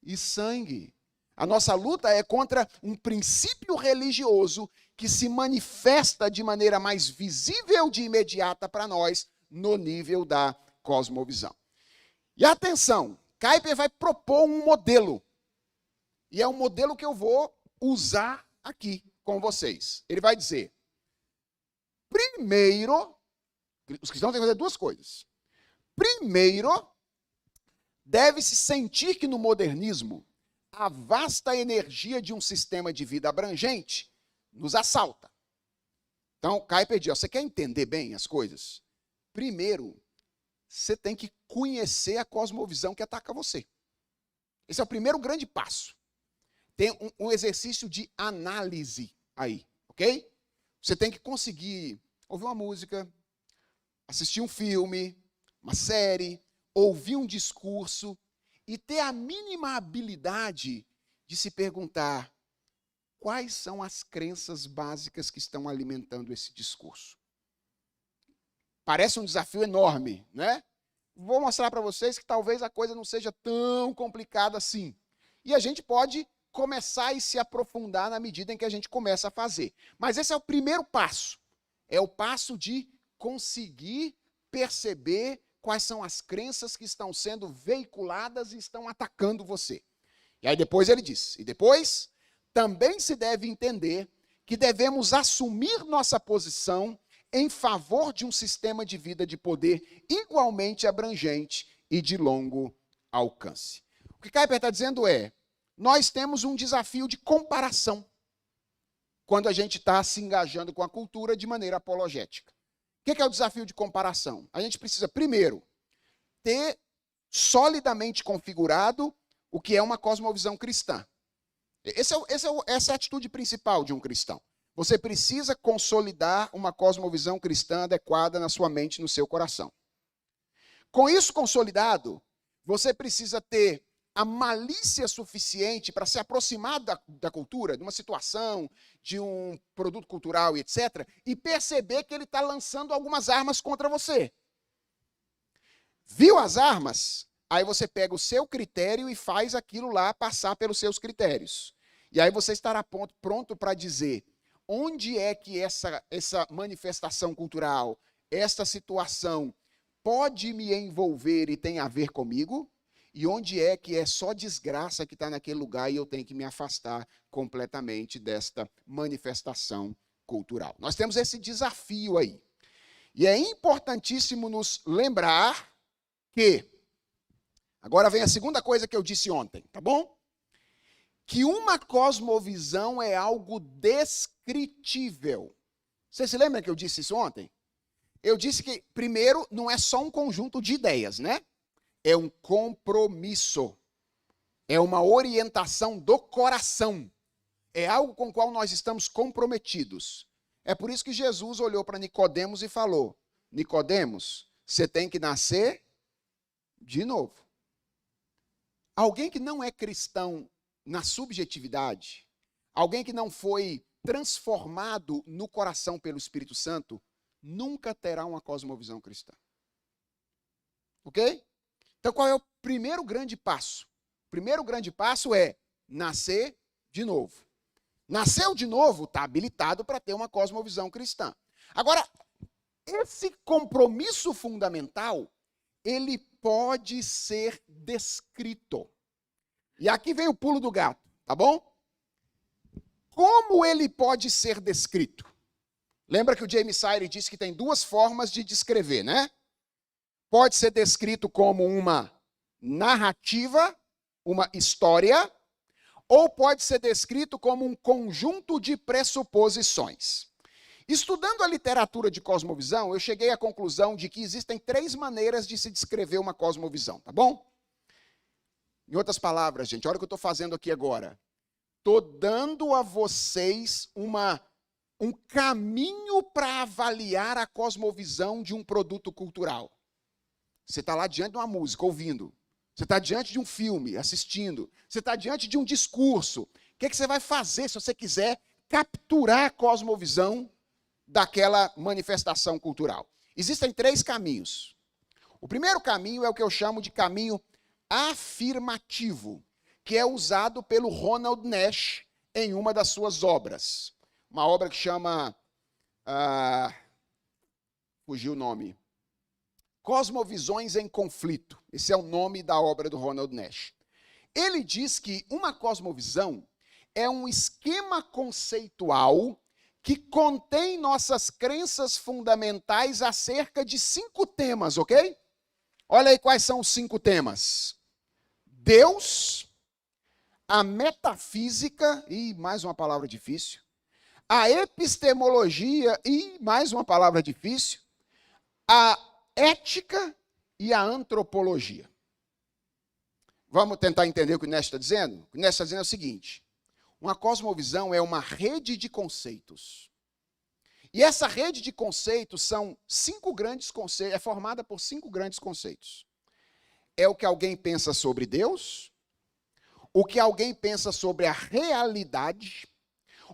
e sangue. A nossa luta é contra um princípio religioso que se manifesta de maneira mais visível de imediata para nós no nível da cosmovisão. E atenção, Kuyper vai propor um modelo. E é um modelo que eu vou usar aqui com vocês. Ele vai dizer, primeiro, os cristãos têm que fazer duas coisas. Primeiro, deve-se sentir que no modernismo, a vasta energia de um sistema de vida abrangente nos assalta. Então, Kuyper diz, você quer entender bem as coisas? Primeiro, você tem que conhecer a cosmovisão que ataca você. Esse é o primeiro grande passo. Tem um exercício de análise aí, ok? Você tem que conseguir ouvir uma música, assistir um filme, uma série, ouvir um discurso e ter a mínima habilidade de se perguntar quais são as crenças básicas que estão alimentando esse discurso. Parece um desafio enorme, né? Vou mostrar para vocês que talvez a coisa não seja tão complicada assim. E a gente pode começar e se aprofundar na medida em que a gente começa a fazer. Mas esse é o primeiro passo. É o passo de conseguir perceber quais são as crenças que estão sendo veiculadas e estão atacando você. E aí depois ele diz, e depois também se deve entender que devemos assumir nossa posição em favor de um sistema de vida de poder igualmente abrangente e de longo alcance. O que Kuyper está dizendo é, nós temos um desafio de comparação quando a gente está se engajando com a cultura de maneira apologética. O que é o desafio de comparação? A gente precisa, primeiro, ter solidamente configurado o que é uma cosmovisão cristã. Essa é a atitude principal de um cristão. Você precisa consolidar uma cosmovisão cristã adequada na sua mente e no seu coração. Com isso consolidado, você precisa ter a malícia suficiente para se aproximar da cultura, de uma situação, de um produto cultural e etc., e perceber que ele está lançando algumas armas contra você. Viu as armas? Aí você pega o seu critério e faz aquilo lá passar pelos seus critérios. E aí você estará pronto para dizer, onde é que essa manifestação cultural, esta situação pode me envolver e tem a ver comigo, e onde é que é só desgraça que está naquele lugar e eu tenho que me afastar completamente desta manifestação cultural. Nós temos esse desafio aí. E é importantíssimo nos lembrar que, agora vem a segunda coisa que eu disse ontem, tá bom? Que uma cosmovisão é algo descritível. Você se lembra que eu disse isso ontem? Eu disse que, primeiro, não é só um conjunto de ideias, né? É um compromisso. É uma orientação do coração. É algo com o qual nós estamos comprometidos. É por isso que Jesus olhou para Nicodemos e falou: Nicodemos, você tem que nascer de novo. Alguém que não é cristão na subjetividade, alguém que não foi transformado no coração pelo Espírito Santo, nunca terá uma cosmovisão cristã. Ok? Então qual é o primeiro grande passo? O primeiro grande passo é nascer de novo. Nasceu de novo, está habilitado para ter uma cosmovisão cristã. Agora, esse compromisso fundamental, ele pode ser descrito. E aqui vem o pulo do gato, tá bom? Como ele pode ser descrito? Lembra que o James Sire disse que tem duas formas de descrever, né? Pode ser descrito como uma narrativa, uma história, ou pode ser descrito como um conjunto de pressuposições. Estudando a literatura de cosmovisão, eu cheguei à conclusão de que existem 3 maneiras de se descrever uma cosmovisão, tá bom? Em outras palavras, gente, olha o que eu estou fazendo aqui agora. Estou dando a vocês um caminho para avaliar a cosmovisão de um produto cultural. Você está lá diante de uma música, ouvindo. Você está diante de um filme, assistindo. Você está diante de um discurso. O que você vai fazer se você quiser capturar a cosmovisão daquela manifestação cultural? Existem 3 caminhos. O primeiro caminho é o que eu chamo de caminho afirmativo, que é usado pelo Ronald Nash em uma das suas obras. Uma obra que chama... fugiu o nome. Cosmovisões em Conflito. Esse é o nome da obra do Ronald Nash. Ele diz que uma cosmovisão é um esquema conceitual que contém nossas crenças fundamentais acerca de 5 temas, ok? Olha aí quais são os 5 temas. Deus, a metafísica, e mais uma palavra difícil, a epistemologia, e mais uma palavra difícil, a ética e a antropologia. Vamos tentar entender o que o Nash está dizendo? O que o Nash está dizendo é o seguinte: uma cosmovisão é uma rede de conceitos. E essa rede de conceitos são 5 grandes conceitos, é formada por 5 grandes conceitos. É o que alguém pensa sobre Deus, o que alguém pensa sobre a realidade,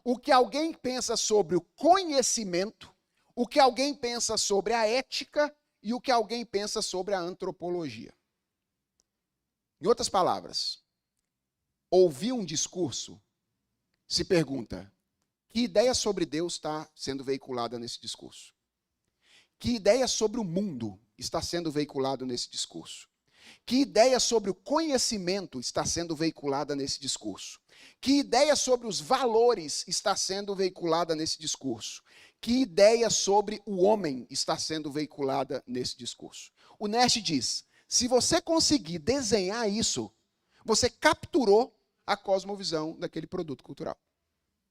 o que alguém pensa sobre o conhecimento, o que alguém pensa sobre a ética e o que alguém pensa sobre a antropologia. Em outras palavras, ouvir um discurso, se pergunta: que ideia sobre Deus está sendo veiculada nesse discurso? Que ideia sobre o mundo está sendo veiculada nesse discurso? Que ideia sobre o conhecimento está sendo veiculada nesse discurso? Que ideia sobre os valores está sendo veiculada nesse discurso? Que ideia sobre o homem está sendo veiculada nesse discurso? O Nash diz: se você conseguir desenhar isso, você capturou a cosmovisão daquele produto cultural.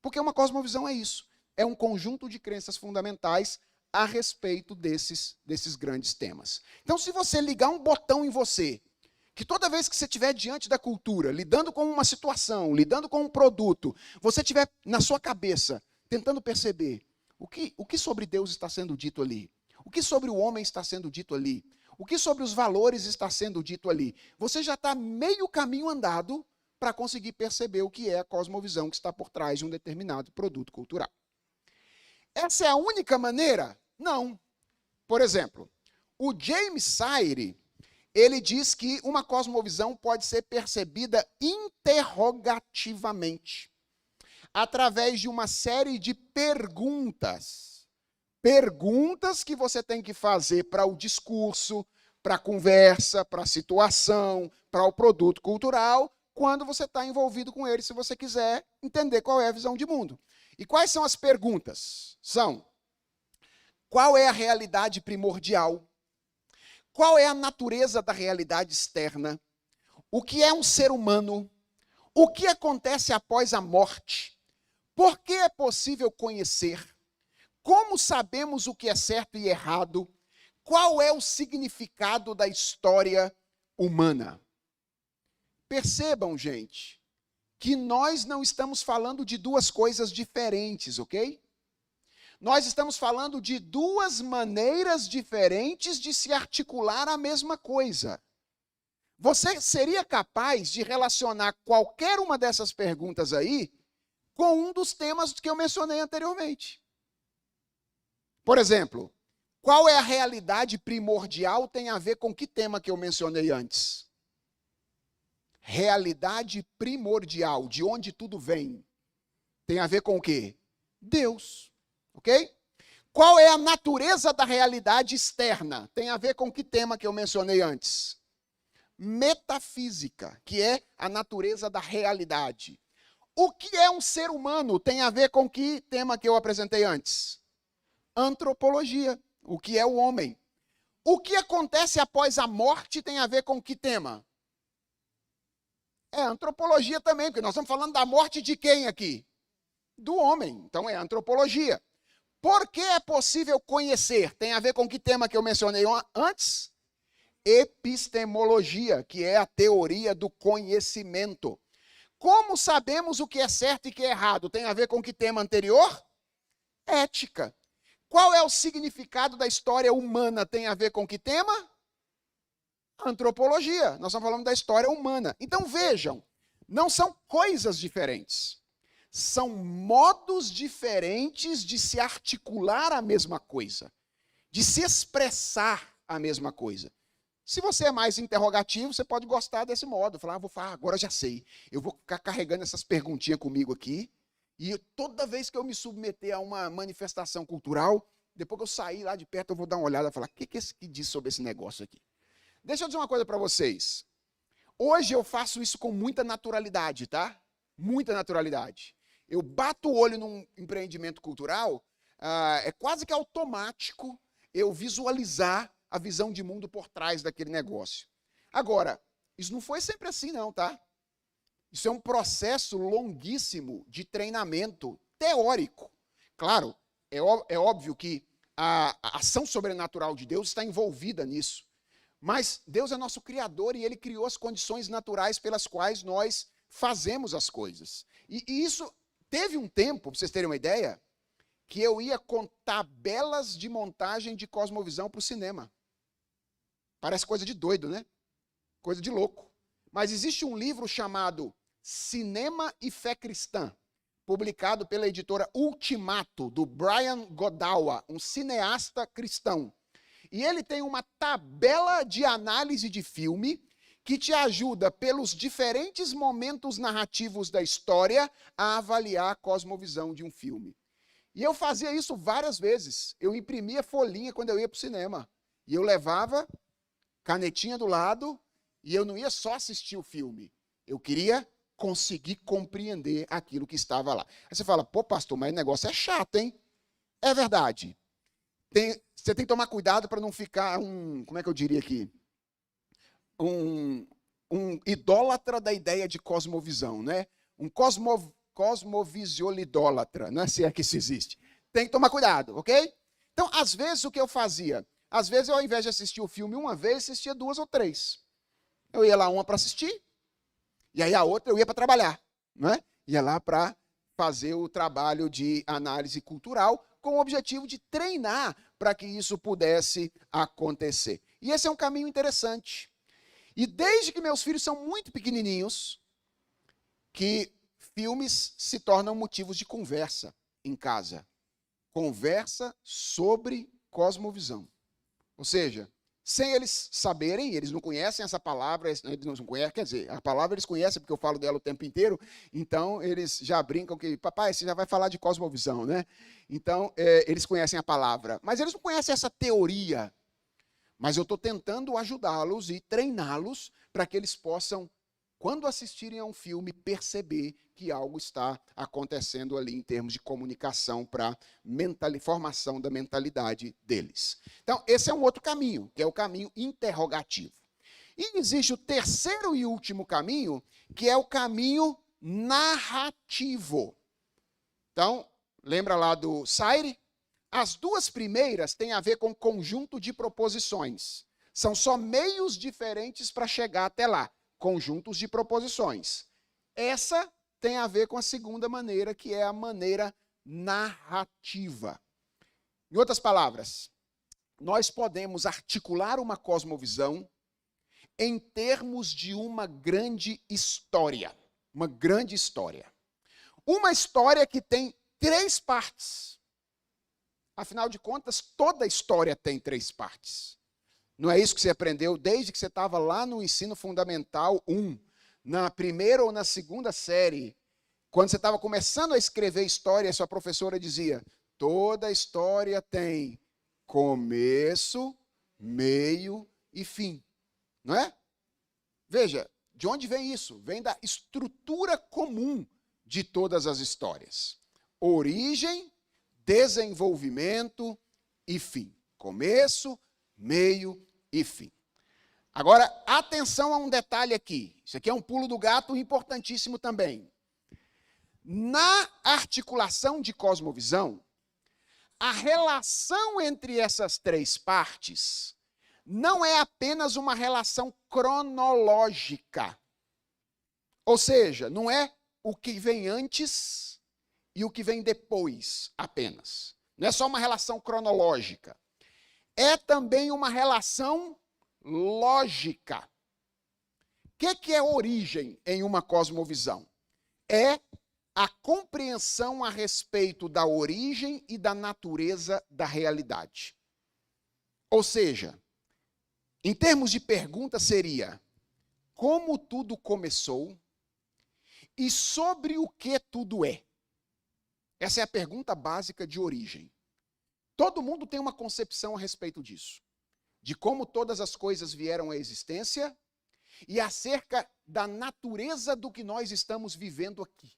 Porque uma cosmovisão é isso. É um conjunto de crenças fundamentais a respeito desses grandes temas. Então, se você ligar um botão em você, que toda vez que você estiver diante da cultura, lidando com uma situação, lidando com um produto, você estiver na sua cabeça tentando perceber o que sobre Deus está sendo dito ali, o que sobre o homem está sendo dito ali, o que sobre os valores está sendo dito ali, você já está meio caminho andado para conseguir perceber o que é a cosmovisão que está por trás de um determinado produto cultural. Essa é a única maneira? Não. Por exemplo, o James Sire, ele diz que uma cosmovisão pode ser percebida interrogativamente. através de uma série de perguntas. Perguntas que você tem que fazer para o discurso, para a conversa, para a situação, para o produto cultural, quando você está envolvido com ele, se você quiser entender qual é a visão de mundo. E quais são as perguntas? São: qual é a realidade primordial? Qual é a natureza da realidade externa? O que é um ser humano? O que acontece após a morte? Por que é possível conhecer? Como sabemos o que é certo e errado? Qual é o significado da história humana? Percebam, gente, que nós não estamos falando de duas coisas diferentes, ok? Nós estamos falando de duas maneiras diferentes de se articular a mesma coisa. Você seria capaz de relacionar qualquer uma dessas perguntas aí com um dos temas que eu mencionei anteriormente. Por exemplo, qual é a realidade primordial tem a ver com que tema que eu mencionei antes? Realidade primordial, de onde tudo vem. Tem a ver com o quê? Deus. Ok? Qual é a natureza da realidade externa? Tem a ver com que tema que eu mencionei antes? Metafísica, que é a natureza da realidade. O que é um ser humano? Tem a ver com que tema que eu apresentei antes? Antropologia, o que é o homem. O que acontece após a morte tem a ver com que tema? É antropologia também, porque nós estamos falando da morte de quem aqui? Do homem, então é antropologia. Por que é possível conhecer? Tem a ver com que tema que eu mencionei antes? Epistemologia, que é a teoria do conhecimento. Como sabemos o que é certo e o que é errado? Tem a ver com que tema anterior? Ética. Qual é o significado da história humana? Tem a ver com que tema? Antropologia. Nós estamos falando da história humana. Então vejam, não são coisas diferentes. São modos diferentes de se articular a mesma coisa, de se expressar a mesma coisa. Se você é mais interrogativo, você pode gostar desse modo. Falar, vou falar, agora já sei. Eu vou ficar carregando essas perguntinhas comigo aqui. E toda vez que eu me submeter a uma manifestação cultural, depois que eu sair lá de perto, eu vou dar uma olhada e falar, o que esse que diz sobre esse negócio aqui? Deixa eu dizer uma coisa para vocês. Hoje eu faço isso com muita naturalidade, tá? Muita naturalidade. Eu bato o olho num empreendimento cultural, é quase que automático eu visualizar a visão de mundo por trás daquele negócio. Agora, isso não foi sempre assim não, tá? Isso é um processo longuíssimo de treinamento teórico. Claro, é óbvio que a ação sobrenatural de Deus está envolvida nisso. Mas Deus é nosso Criador e Ele criou as condições naturais pelas quais nós fazemos as coisas. E isso teve um tempo, para vocês terem uma ideia, que eu ia com tabelas de montagem de cosmovisão para o cinema. Parece coisa de doido, né? Coisa de louco. Mas existe um livro chamado Cinema e Fé Cristã, publicado pela editora Ultimato, do Brian Godawa, um cineasta cristão. E ele tem uma tabela de análise de filme que te ajuda, pelos diferentes momentos narrativos da história, a avaliar a cosmovisão de um filme. E eu fazia isso várias vezes. Eu imprimia folhinha quando eu ia para o cinema. E eu levava canetinha do lado e eu não ia só assistir o filme. Eu queria conseguir compreender aquilo que estava lá. Aí você fala, pô, pastor, mas o negócio é chato, hein? É verdade. Você tem que tomar cuidado para não ficar como é que eu diria aqui? Um idólatra da ideia de cosmovisão, né? Um cosmovisiolidólatra, não é se é que isso existe. Tem que tomar cuidado, ok? Então, às vezes, o que eu fazia? Às vezes, eu, ao invés de assistir o filme uma vez, assistia 2 ou 3. Eu ia lá uma para assistir, e aí a outra eu ia para trabalhar, né? Ia lá para fazer o trabalho de análise cultural, com o objetivo de treinar para que isso pudesse acontecer. E esse é um caminho interessante. E desde que meus filhos são muito pequenininhos, que filmes se tornam motivos de conversa em casa. Conversa sobre cosmovisão. Ou seja, sem eles saberem, eles não conhecem essa palavra, eles não conhecem, quer dizer, a palavra eles conhecem porque eu falo dela o tempo inteiro, então eles já brincam que, papai, você já vai falar de cosmovisão, né? Então, eles conhecem a palavra, mas eles não conhecem essa teoria. Mas eu estou tentando ajudá-los e treiná-los para que eles possam, quando assistirem a um filme, perceber que algo está acontecendo ali em termos de comunicação para formação da mentalidade deles. Então, esse é um outro caminho, que é o caminho interrogativo. E existe o terceiro e último caminho, que é o caminho narrativo. Então, lembra lá do Saire? As duas primeiras têm a ver com conjunto de proposições. São só meios diferentes para chegar até lá. Conjuntos de proposições. Essa tem a ver com a segunda maneira, que é a maneira narrativa. Em outras palavras, nós podemos articular uma cosmovisão em termos de uma grande história. Uma grande história. Uma história que tem 3 partes. Afinal de contas, toda história tem 3 partes. Não é isso que você aprendeu desde que você estava lá no ensino fundamental 1, na primeira ou na segunda série, quando você estava começando a escrever história, sua professora dizia, toda história tem começo, meio e fim. Não é? Veja, de onde vem isso? Vem da estrutura comum de todas as histórias. Origem, desenvolvimento e fim. Começo, meio e fim. Agora, atenção a um detalhe aqui. Isso aqui é um pulo do gato importantíssimo também. Na articulação de cosmovisão, a relação entre essas 3 partes não é apenas uma relação cronológica. Ou seja, não é o que vem antes e o que vem depois apenas. Não é só uma relação cronológica. É também uma relação lógica. O que é origem em uma cosmovisão? É a compreensão a respeito da origem e da natureza da realidade. Ou seja, em termos de pergunta seria, como tudo começou e sobre o que tudo é? Essa é a pergunta básica de origem. Todo mundo tem uma concepção a respeito disso. De como todas as coisas vieram à existência e acerca da natureza do que nós estamos vivendo aqui.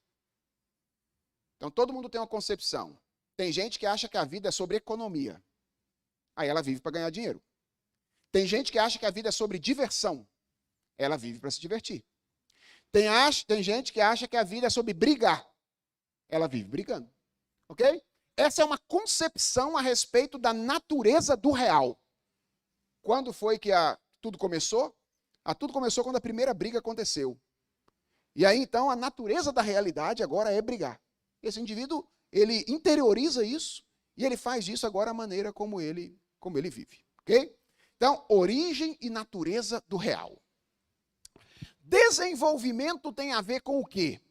Então, todo mundo tem uma concepção. Tem gente que acha que a vida é sobre economia. Aí ela vive para ganhar dinheiro. Tem gente que acha que a vida é sobre diversão. Ela vive para se divertir. Tem gente que acha que a vida é sobre brigar. Ela vive brigando. Ok? Essa é uma concepção a respeito da natureza do real. Quando foi que tudo começou? Tudo começou quando a primeira briga aconteceu. E aí, então, a natureza da realidade agora é brigar. Esse indivíduo, ele interioriza isso e ele faz disso agora a maneira como ele vive. Ok? Então, origem e natureza do real. Desenvolvimento tem a ver com o quê?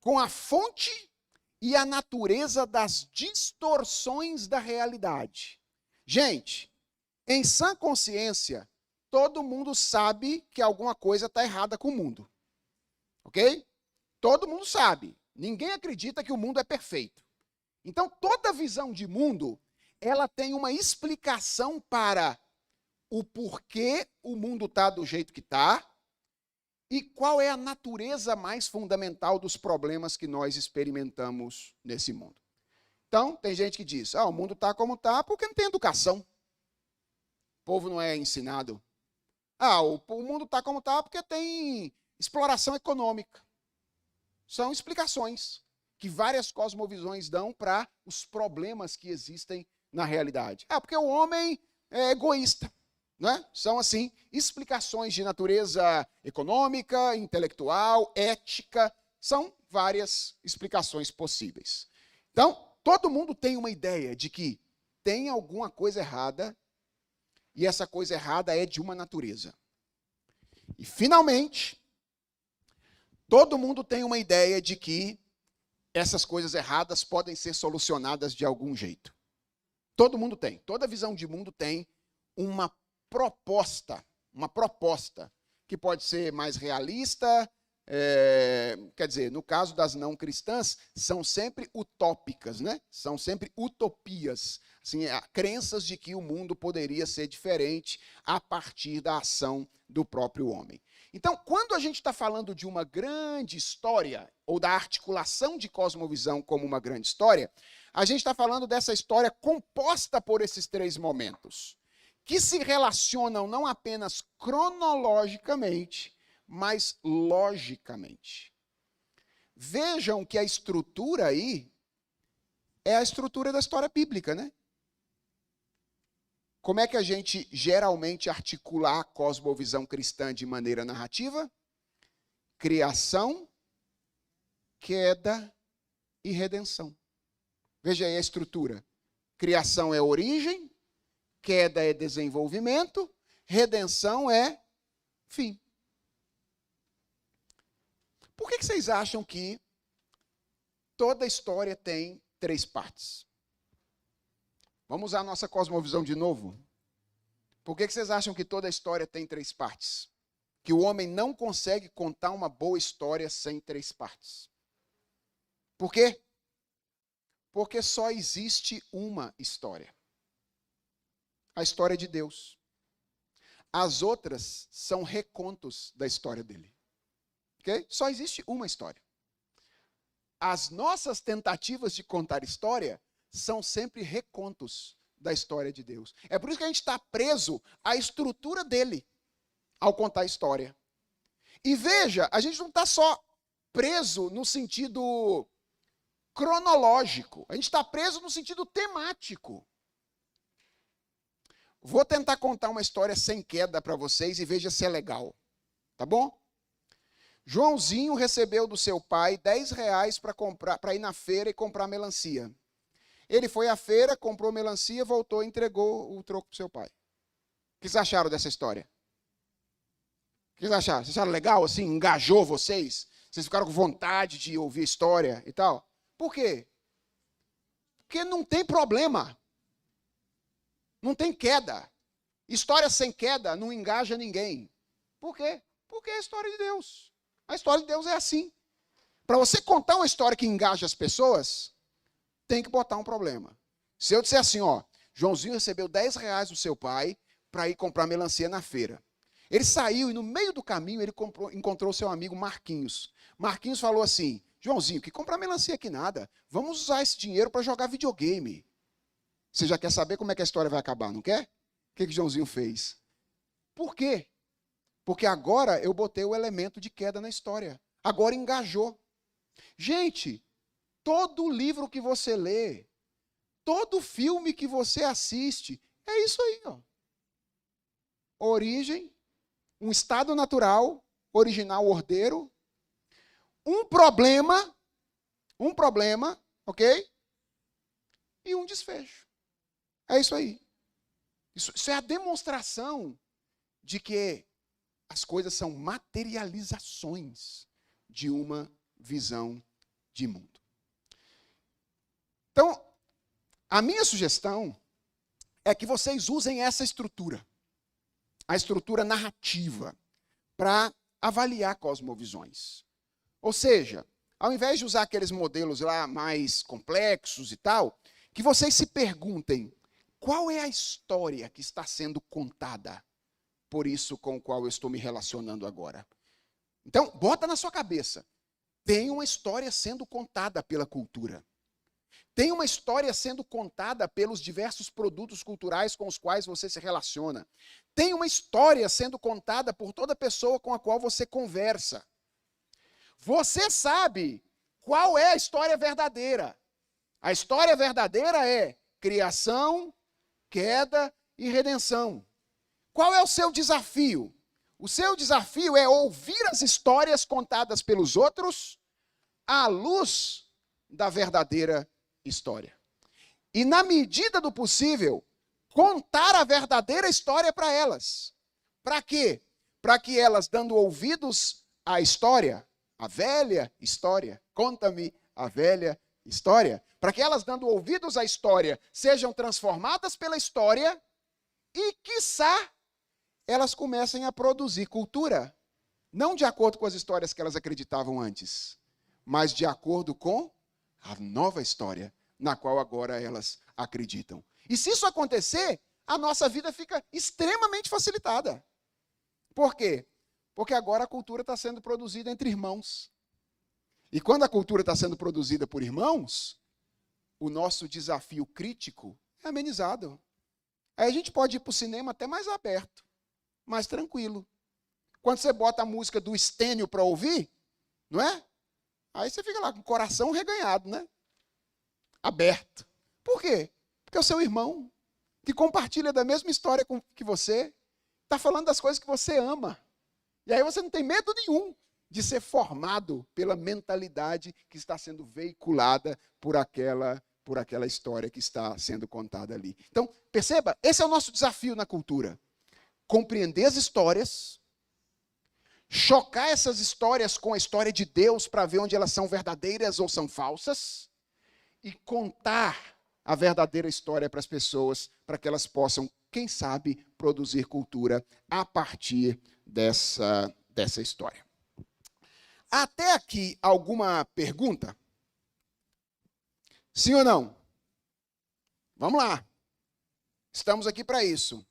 Com a fonte e a natureza das distorções da realidade. Gente, em sã consciência, todo mundo sabe que alguma coisa está errada com o mundo. Ok? Todo mundo sabe. Ninguém acredita que o mundo é perfeito. Então, toda visão de mundo, ela tem uma explicação para o porquê o mundo está do jeito que está e qual é a natureza mais fundamental dos problemas que nós experimentamos nesse mundo. Então, tem gente que diz, o mundo está como está porque não tem educação. O povo não é ensinado. O mundo está como está porque tem exploração econômica. São explicações que várias cosmovisões dão para os problemas que existem na realidade. Porque o homem é egoísta. Né? São, assim, explicações de natureza econômica, intelectual, ética. São várias explicações possíveis. Então, todo mundo tem uma ideia de que tem alguma coisa errada e essa coisa errada é de uma natureza. E, finalmente, todo mundo tem uma ideia de que essas coisas erradas podem ser solucionadas de algum jeito. Todo mundo tem. Toda visão de mundo tem uma proposta, que pode ser mais realista, quer dizer, no caso das não cristãs, são sempre utópicas, né? São sempre utopias, assim, crenças de que o mundo poderia ser diferente a partir da ação do próprio homem. Então, quando a gente está falando de uma grande história, ou da articulação de cosmovisão como uma grande história, a gente está falando dessa história composta por esses três momentos, que se relacionam não apenas cronologicamente, mas logicamente. Vejam que a estrutura aí é a estrutura da história bíblica, né? Como é que a gente geralmente articula a cosmovisão cristã de maneira narrativa? Criação, queda e redenção. Veja aí a estrutura. Criação é origem, queda é desenvolvimento, redenção é fim. Por que vocês acham que toda história tem três partes? Vamos usar a nossa cosmovisão de novo? Por que vocês acham que toda história tem três partes? Que o homem não consegue contar uma boa história sem três partes. Por quê? Porque só existe uma história. A história de Deus. As outras são recontos da história dele. Okay? Só existe uma história. As nossas tentativas de contar história são sempre recontos da história de Deus. É por isso que a gente está preso à estrutura dele ao contar a história. E veja, a gente não está só preso no sentido cronológico, a gente está preso no sentido temático. Vou tentar contar uma história sem queda para vocês e veja se é legal. Tá bom? Joãozinho recebeu do seu pai R$10 para ir na feira e comprar melancia. Ele foi à feira, comprou melancia, voltou e entregou o troco para o seu pai. O que vocês acharam dessa história? O que vocês acharam? Vocês acharam legal, assim? Engajou vocês? Vocês ficaram com vontade de ouvir a história e tal? Por quê? Porque não tem problema. Não tem queda. História sem queda não engaja ninguém. Por quê? Porque é a história de Deus. A história de Deus é assim. Para você contar uma história que engaja as pessoas, tem que botar um problema. Se eu disser assim, ó, Joãozinho recebeu R$10 do seu pai para ir comprar melancia na feira. Ele saiu e no meio do caminho ele encontrou seu amigo Marquinhos. Marquinhos falou assim, Joãozinho, que comprar melancia aqui nada. Vamos usar esse dinheiro para jogar videogame. Você já quer saber como é que a história vai acabar, não quer? O que Joãozinho fez? Por quê? Porque agora eu botei o elemento de queda na história. Agora engajou. Gente, todo livro que você lê, todo filme que você assiste, é isso aí, ó. Origem, um estado natural, original, ordeiro, um problema, ok? E um desfecho. É isso aí. Isso é a demonstração de que as coisas são materializações de uma visão de mundo. Então, a minha sugestão é que vocês usem essa estrutura, a estrutura narrativa, para avaliar cosmovisões. Ou seja, ao invés de usar aqueles modelos lá mais complexos e tal, que vocês se perguntem, qual é a história que está sendo contada por isso com o qual eu estou me relacionando agora? Então, bota na sua cabeça. Tem uma história sendo contada pela cultura. Tem uma história sendo contada pelos diversos produtos culturais com os quais você se relaciona. Tem uma história sendo contada por toda pessoa com a qual você conversa. Você sabe qual é a história verdadeira. A história verdadeira é criação, queda e redenção. Qual é o seu desafio? O seu desafio é ouvir as histórias contadas pelos outros à luz da verdadeira história. E, na medida do possível, contar a verdadeira história para elas. Para quê? Para que elas, dando ouvidos à história, a velha história, conta-me a velha história, para que elas, dando ouvidos à história, sejam transformadas pela história e, quiçá, elas comecem a produzir cultura, não de acordo com as histórias que elas acreditavam antes, mas de acordo com a nova história na qual agora elas acreditam. E se isso acontecer, a nossa vida fica extremamente facilitada. Por quê? Porque agora a cultura está sendo produzida entre irmãos. E quando a cultura está sendo produzida por irmãos, o nosso desafio crítico é amenizado. Aí a gente pode ir para o cinema até mais aberto, mais tranquilo. Quando você bota a música do Estênio para ouvir, não é? Aí você fica lá com o coração reganhado, né? Aberto. Por quê? Porque é o seu irmão, que compartilha da mesma história que você, está falando das coisas que você ama. E aí você não tem medo nenhum de ser formado pela mentalidade que está sendo veiculada por aquela história que está sendo contada ali. Então, perceba, esse é o nosso desafio na cultura. Compreender as histórias, chocar essas histórias com a história de Deus para ver onde elas são verdadeiras ou são falsas, e contar a verdadeira história para as pessoas, para que elas possam, quem sabe, produzir cultura a partir dessa história. Até aqui, alguma pergunta? Sim ou não? Vamos lá. Estamos aqui para isso.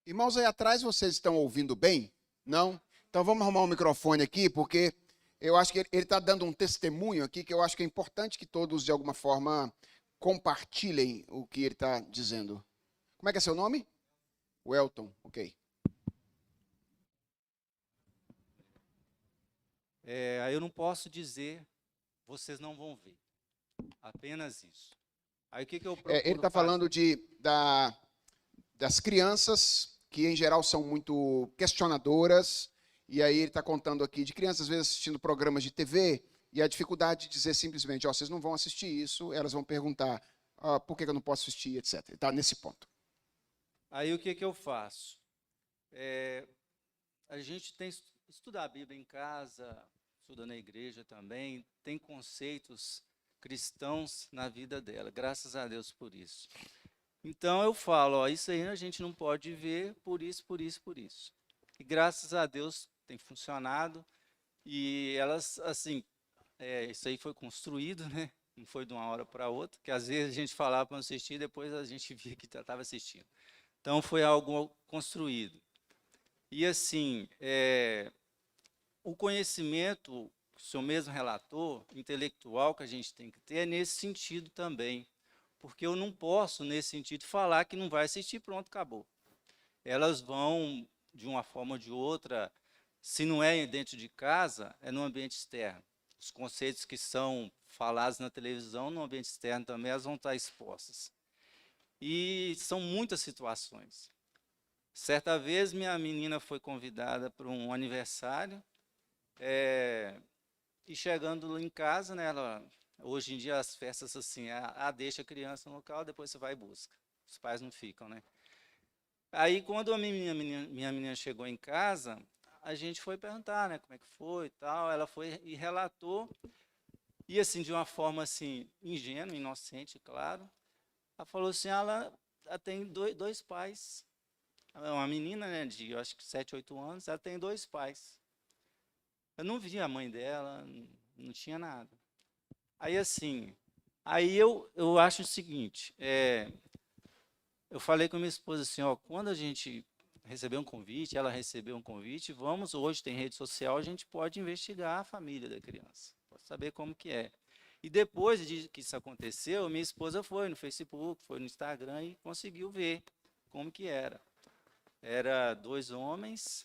Irmãos, aí atrás vocês estão ouvindo bem? Não? Então vamos arrumar um microfone aqui, porque eu acho que ele está dando um testemunho aqui, que eu acho que é importante que todos, de alguma forma, compartilhem o que ele está dizendo. Como é que é seu nome? Welton, ok. Aí eu não posso dizer, vocês não vão ver. Apenas isso. Aí o que eu procuro ele está falando das crianças, que em geral são muito questionadoras, e aí ele está contando aqui de crianças, às vezes, assistindo programas de TV, e a dificuldade de dizer simplesmente, vocês não vão assistir isso, elas vão perguntar, por que eu não posso assistir, etc. Ele está nesse ponto. Aí o que eu faço? A gente tem estudar a Bíblia em casa, estuda na igreja também, tem conceitos cristãos na vida dela, graças a Deus por isso. Então eu falo, isso aí a gente não pode ver por isso, por isso, por isso. E graças a Deus tem funcionado, e elas, assim, isso aí foi construído, né? Não foi de uma hora para outra, que às vezes a gente falava para não assistir, depois a gente via que estava assistindo. Então foi algo construído. E assim, o conhecimento, que o senhor mesmo relatou, intelectual que a gente tem que ter, é nesse sentido também. Porque eu não posso, nesse sentido, falar que não vai assistir, pronto, acabou. Elas vão, de uma forma ou de outra, se não é dentro de casa, é no ambiente externo. Os conceitos que são falados na televisão, no ambiente externo também, elas vão estar expostas. E são muitas situações. Certa vez, minha menina foi convidada para um aniversário, e chegando em casa, né, hoje em dia as festas assim, deixa a criança no local, depois você vai e busca. Os pais não ficam, né? Aí, quando minha menina chegou em casa, a gente foi perguntar, né, como é que foi e tal. Ela foi e relatou, e assim, de uma forma assim, ingênua, inocente, claro. Ela falou assim, ela tem dois pais. Ela é uma menina, né, de eu acho que 7, 8 anos, ela tem dois pais. Eu não vi a mãe dela, não tinha nada. Aí assim, eu acho o seguinte, eu falei com a minha esposa assim, ó, quando a gente receber um convite, ela recebeu um convite, hoje tem rede social, a gente pode investigar a família da criança, pode saber como que é. E depois de que isso aconteceu, minha esposa foi no Facebook, foi no Instagram e conseguiu ver como que era. Era 2 homens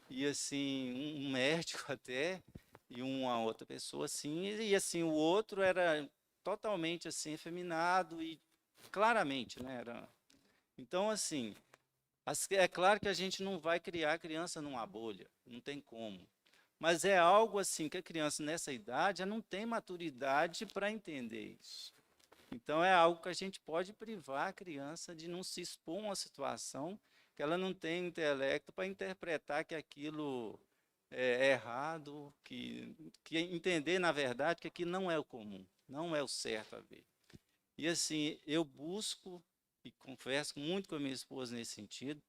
e assim, um médico até, e uma outra pessoa assim, e assim, o outro era totalmente assim, efeminado e claramente, né, então, assim, é claro que a gente não vai criar a criança numa bolha, não tem como. Mas é algo assim que a criança nessa idade já não tem maturidade para entender isso. Então é algo que a gente pode privar a criança de não se expor a uma situação que ela não tem intelecto para interpretar que aquilo é errado, que entender na verdade que aquilo não é o comum, não é o certo a ver. E assim, eu busco e converso muito com a minha esposa nesse sentido,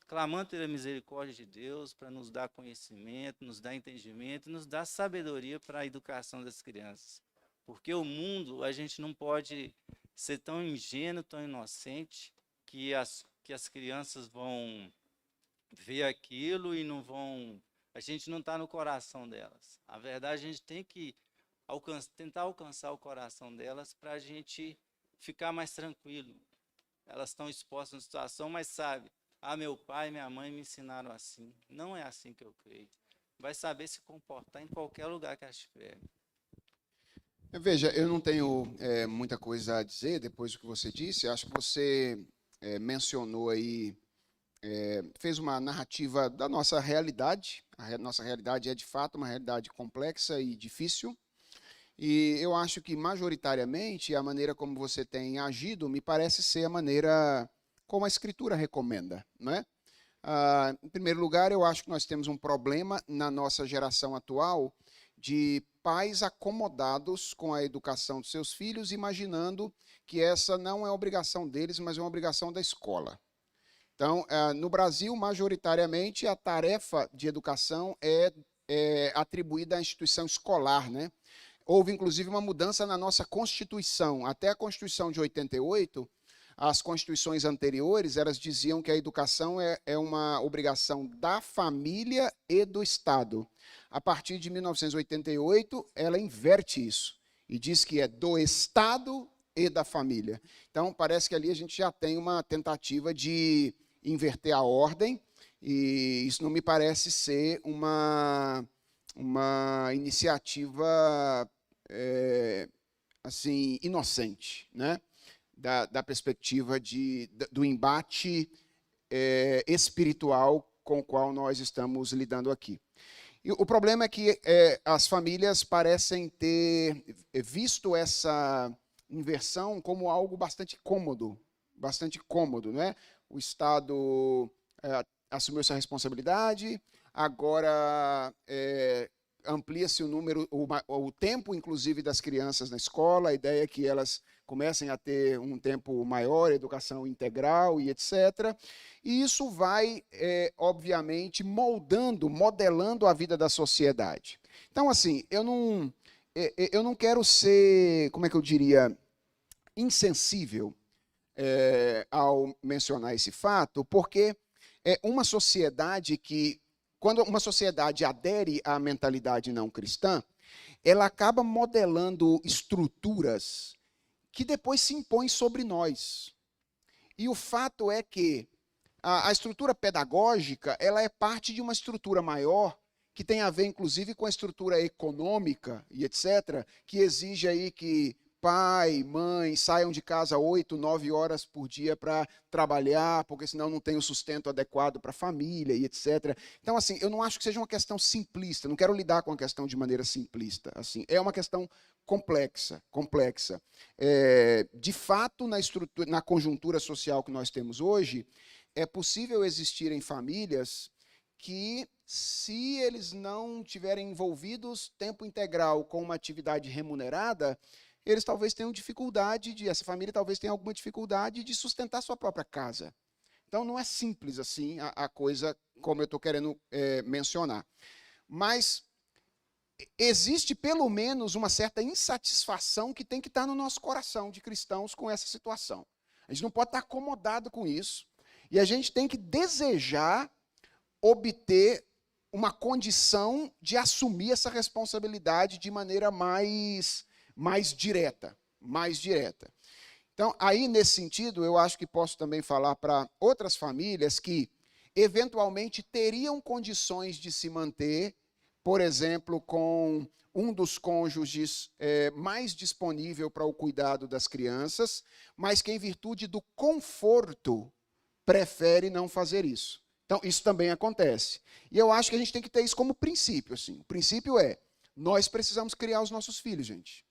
clamando pela misericórdia de Deus para nos dar conhecimento, nos dar entendimento, nos dar sabedoria para a educação das crianças. Porque o mundo, a gente não pode ser tão ingênuo, tão inocente, que as crianças vão ver aquilo e não vão... A gente não está no coração delas. A verdade, a gente tem que tentar alcançar o coração delas para a gente ficar mais tranquilo. Elas estão expostas a uma situação, mas sabe, meu pai e minha mãe me ensinaram assim. Não é assim que eu creio. Vai saber se comportar em qualquer lugar que ela estiver. Veja, eu não tenho muita coisa a dizer depois do que você disse. Acho que você mencionou aí, fez uma narrativa da nossa realidade. Nossa realidade é, de fato, uma realidade complexa e difícil. E eu acho que, majoritariamente, a maneira como você tem agido me parece ser a maneira como a Escritura recomenda, né? Em primeiro lugar, eu acho que nós temos um problema na nossa geração atual de pais acomodados com a educação dos seus filhos, imaginando que essa não é obrigação deles, mas é uma obrigação da escola. Então, no Brasil, majoritariamente, a tarefa de educação é atribuída à instituição escolar, né? Houve, inclusive, uma mudança na nossa Constituição. Até a Constituição de 88, as constituições anteriores, elas diziam que a educação é uma obrigação da família e do Estado. A partir de 1988, ela inverte isso e diz que é do Estado e da família. Então, parece que ali a gente já tem uma tentativa de inverter a ordem, e isso não me parece ser uma iniciativa assim, inocente, né? Da perspectiva do embate espiritual com o qual nós estamos lidando aqui. E o problema é que as famílias parecem ter visto essa inversão como algo bastante cômodo, né? O Estado assumiu essa responsabilidade, agora amplia-se o número, o tempo, inclusive, das crianças na escola. A ideia é que elas comecem a ter um tempo maior, educação integral e etc. E isso vai, obviamente, modelando a vida da sociedade. Então, assim, eu não quero ser, como é que eu diria, insensível ao mencionar esse fato, porque é uma sociedade que, quando uma sociedade adere à mentalidade não cristã, ela acaba modelando estruturas que depois se impõem sobre nós. E o fato é que a estrutura pedagógica, ela é parte de uma estrutura maior, que tem a ver, inclusive, com a estrutura econômica e etc., que exige aí que pai, mãe saiam de casa 8, 9 horas por dia para trabalhar, porque senão não tem o sustento adequado para a família e etc. Então, assim, eu não acho que seja uma questão simplista, não quero lidar com a questão de maneira simplista. Assim, é uma questão complexa. De fato, na conjuntura social que nós temos hoje, é possível existirem famílias que, se eles não tiverem envolvidos tempo integral com uma atividade remunerada, eles talvez tenham essa família talvez tenha alguma dificuldade de sustentar sua própria casa. Então, não é simples assim a coisa, como eu estou querendo mencionar. Mas existe, pelo menos, uma certa insatisfação que tem que estar no nosso coração de cristãos com essa situação. A gente não pode estar acomodado com isso, e a gente tem que desejar obter uma condição de assumir essa responsabilidade de maneira mais direta. Então, aí, nesse sentido, eu acho que posso também falar para outras famílias que, eventualmente, teriam condições de se manter, por exemplo, com um dos cônjuges mais disponível para o cuidado das crianças, mas que, em virtude do conforto, prefere não fazer isso. Então, isso também acontece. E eu acho que a gente tem que ter isso como princípio. Assim. O princípio é, nós precisamos criar os nossos filhos, gente.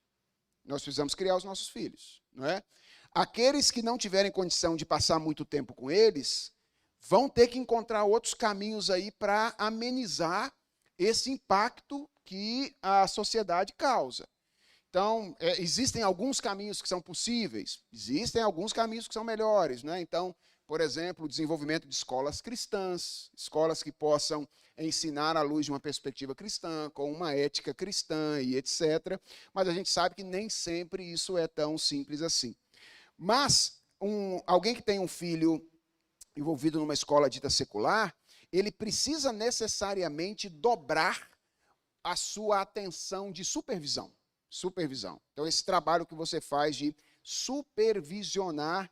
Nós precisamos criar os nossos filhos. Não é? Aqueles que não tiverem condição de passar muito tempo com eles, vão ter que encontrar outros caminhos aí para amenizar esse impacto que a sociedade causa. Então, existem alguns caminhos que são possíveis, existem alguns caminhos que são melhores. Né? Então, por exemplo, o desenvolvimento de escolas cristãs, escolas que possam ensinar à luz de uma perspectiva cristã, com uma ética cristã e etc. Mas a gente sabe que nem sempre isso é tão simples assim. Mas alguém que tem um filho envolvido numa escola dita secular, ele precisa necessariamente dobrar a sua atenção de supervisão. Então, esse trabalho que você faz de supervisionar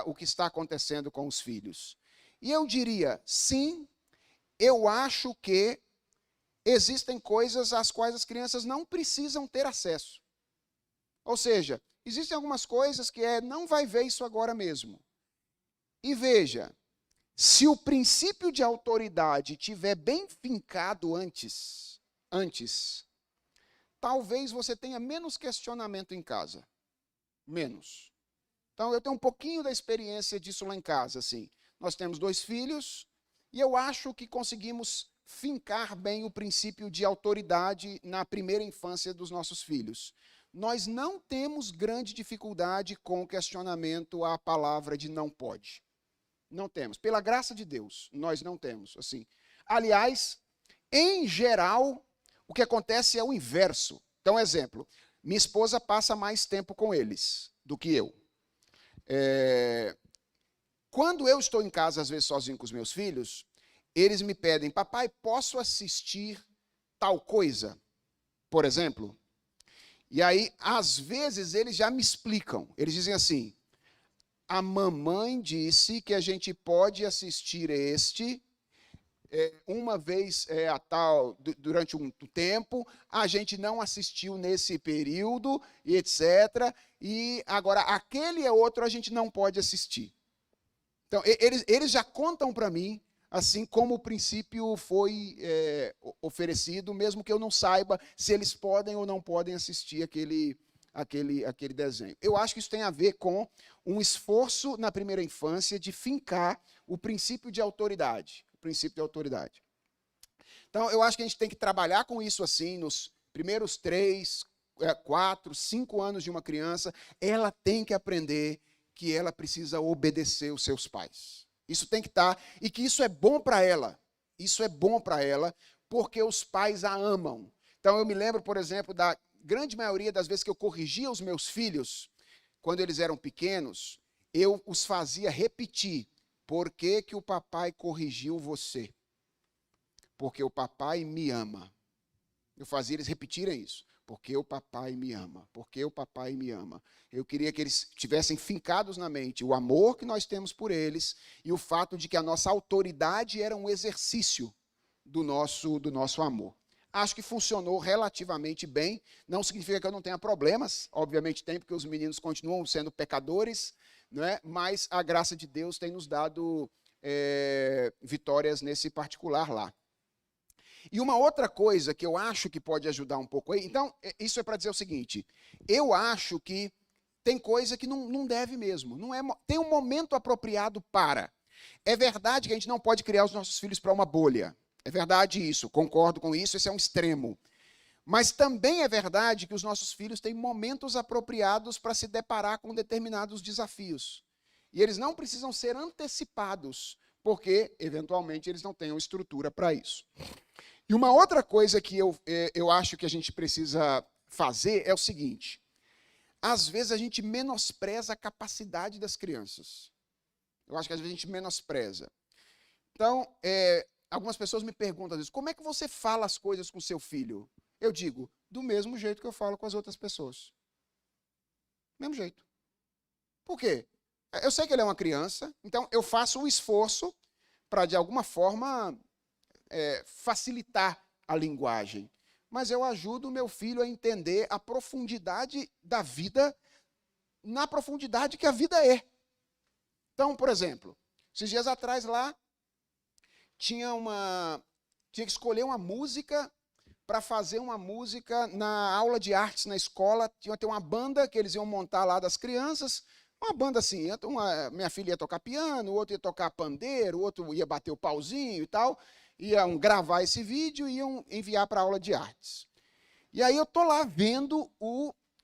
o que está acontecendo com os filhos. E eu diria, sim, eu acho que existem coisas às quais as crianças não precisam ter acesso. Ou seja, existem algumas coisas que não vai ver isso agora mesmo. E veja, se o princípio de autoridade estiver bem fincado antes, talvez você tenha menos questionamento em casa. Menos. Então, eu tenho um pouquinho da experiência disso lá em casa. Assim. Nós temos 2 filhos e eu acho que conseguimos fincar bem o princípio de autoridade na primeira infância dos nossos filhos. Nós não temos grande dificuldade com o questionamento à palavra de não pode. Não temos. Pela graça de Deus, nós não temos. Assim. Aliás, em geral, o que acontece é o inverso. Então, exemplo, minha esposa passa mais tempo com eles do que eu. Quando eu estou em casa, às vezes sozinho com os meus filhos, eles me pedem, papai, posso assistir tal coisa? Por exemplo. E aí, às vezes, eles já me explicam. Eles dizem assim, a mamãe disse que a gente pode assistir uma vez durante um tempo, a gente não assistiu nesse período, e etc. E agora, aquele outro a gente não pode assistir. Então, eles já contam para mim, assim como o princípio foi oferecido, mesmo que eu não saiba se eles podem ou não podem assistir aquele desenho. Eu acho que isso tem a ver com um esforço na primeira infância de fincar o princípio de autoridade. Então, eu acho que a gente tem que trabalhar com isso assim, nos primeiros 3, 4, 5 anos de uma criança, ela tem que aprender que ela precisa obedecer os seus pais. Isso tem que estar, e que isso é bom para ela. Isso é bom para ela, porque os pais a amam. Então, eu me lembro, por exemplo, da grande maioria das vezes que eu corrigia os meus filhos, quando eles eram pequenos, eu os fazia repetir. Por que que o papai corrigiu você? Porque o papai me ama. Eu fazia eles repetirem isso. Porque o papai me ama. Porque o papai me ama. Eu queria que eles tivessem fincados na mente o amor que nós temos por eles e o fato de que a nossa autoridade era um exercício do nosso amor. Acho que funcionou relativamente bem. Não significa que eu não tenha problemas. Obviamente tem, porque os meninos continuam sendo pecadores, né? Mas a graça de Deus tem nos dado vitórias nesse particular lá. E uma outra coisa que eu acho que pode ajudar um pouco aí. Então, isso é para dizer o seguinte. Eu acho que tem coisa que não deve mesmo. Não é, tem um momento apropriado para. É verdade que a gente não pode criar os nossos filhos para uma bolha. É verdade isso, concordo com isso, esse é um extremo. Mas também é verdade que os nossos filhos têm momentos apropriados para se deparar com determinados desafios. E eles não precisam ser antecipados, porque, eventualmente, eles não tenham estrutura para isso. E uma outra coisa que eu acho que a gente precisa fazer é o seguinte. Às vezes a gente menospreza a capacidade das crianças. Eu acho que às vezes a gente menospreza. Então, algumas pessoas me perguntam às vezes, como é que você fala as coisas com seu filho? Eu digo, do mesmo jeito que eu falo com as outras pessoas. Do mesmo jeito. Por quê? Eu sei que ele é uma criança, então eu faço um esforço para, de alguma forma, facilitar a linguagem. Mas eu ajudo o meu filho a entender a profundidade da vida, na profundidade que a vida é. Então, por exemplo, esses dias atrás lá, tinha que escolher uma música para fazer uma música na aula de artes na escola. Tinha que ter uma banda que eles iam montar lá das crianças. Uma banda assim, minha filha ia tocar piano, o outro ia tocar pandeiro, o outro ia bater o pauzinho e tal. Iam gravar esse vídeo e iam enviar para a aula de artes. E aí eu estou lá vendo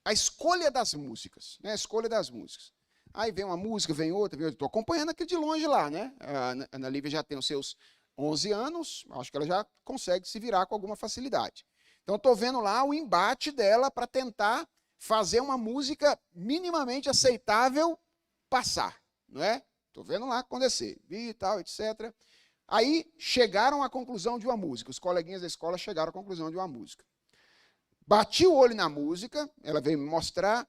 a escolha das músicas, né? A escolha das músicas. Aí vem uma música, vem outra, eu estou acompanhando aqui de longe lá, né? A Ana Lívia já tem os seus 11 anos, acho que ela já consegue se virar com alguma facilidade. Então estou vendo lá o embate dela para tentar fazer uma música minimamente aceitável passar, não é? Estou vendo lá acontecer, e tal, etc. Aí chegaram à conclusão de uma música, os coleguinhas da escola chegaram à conclusão de uma música. Bati o olho na música, ela veio me mostrar,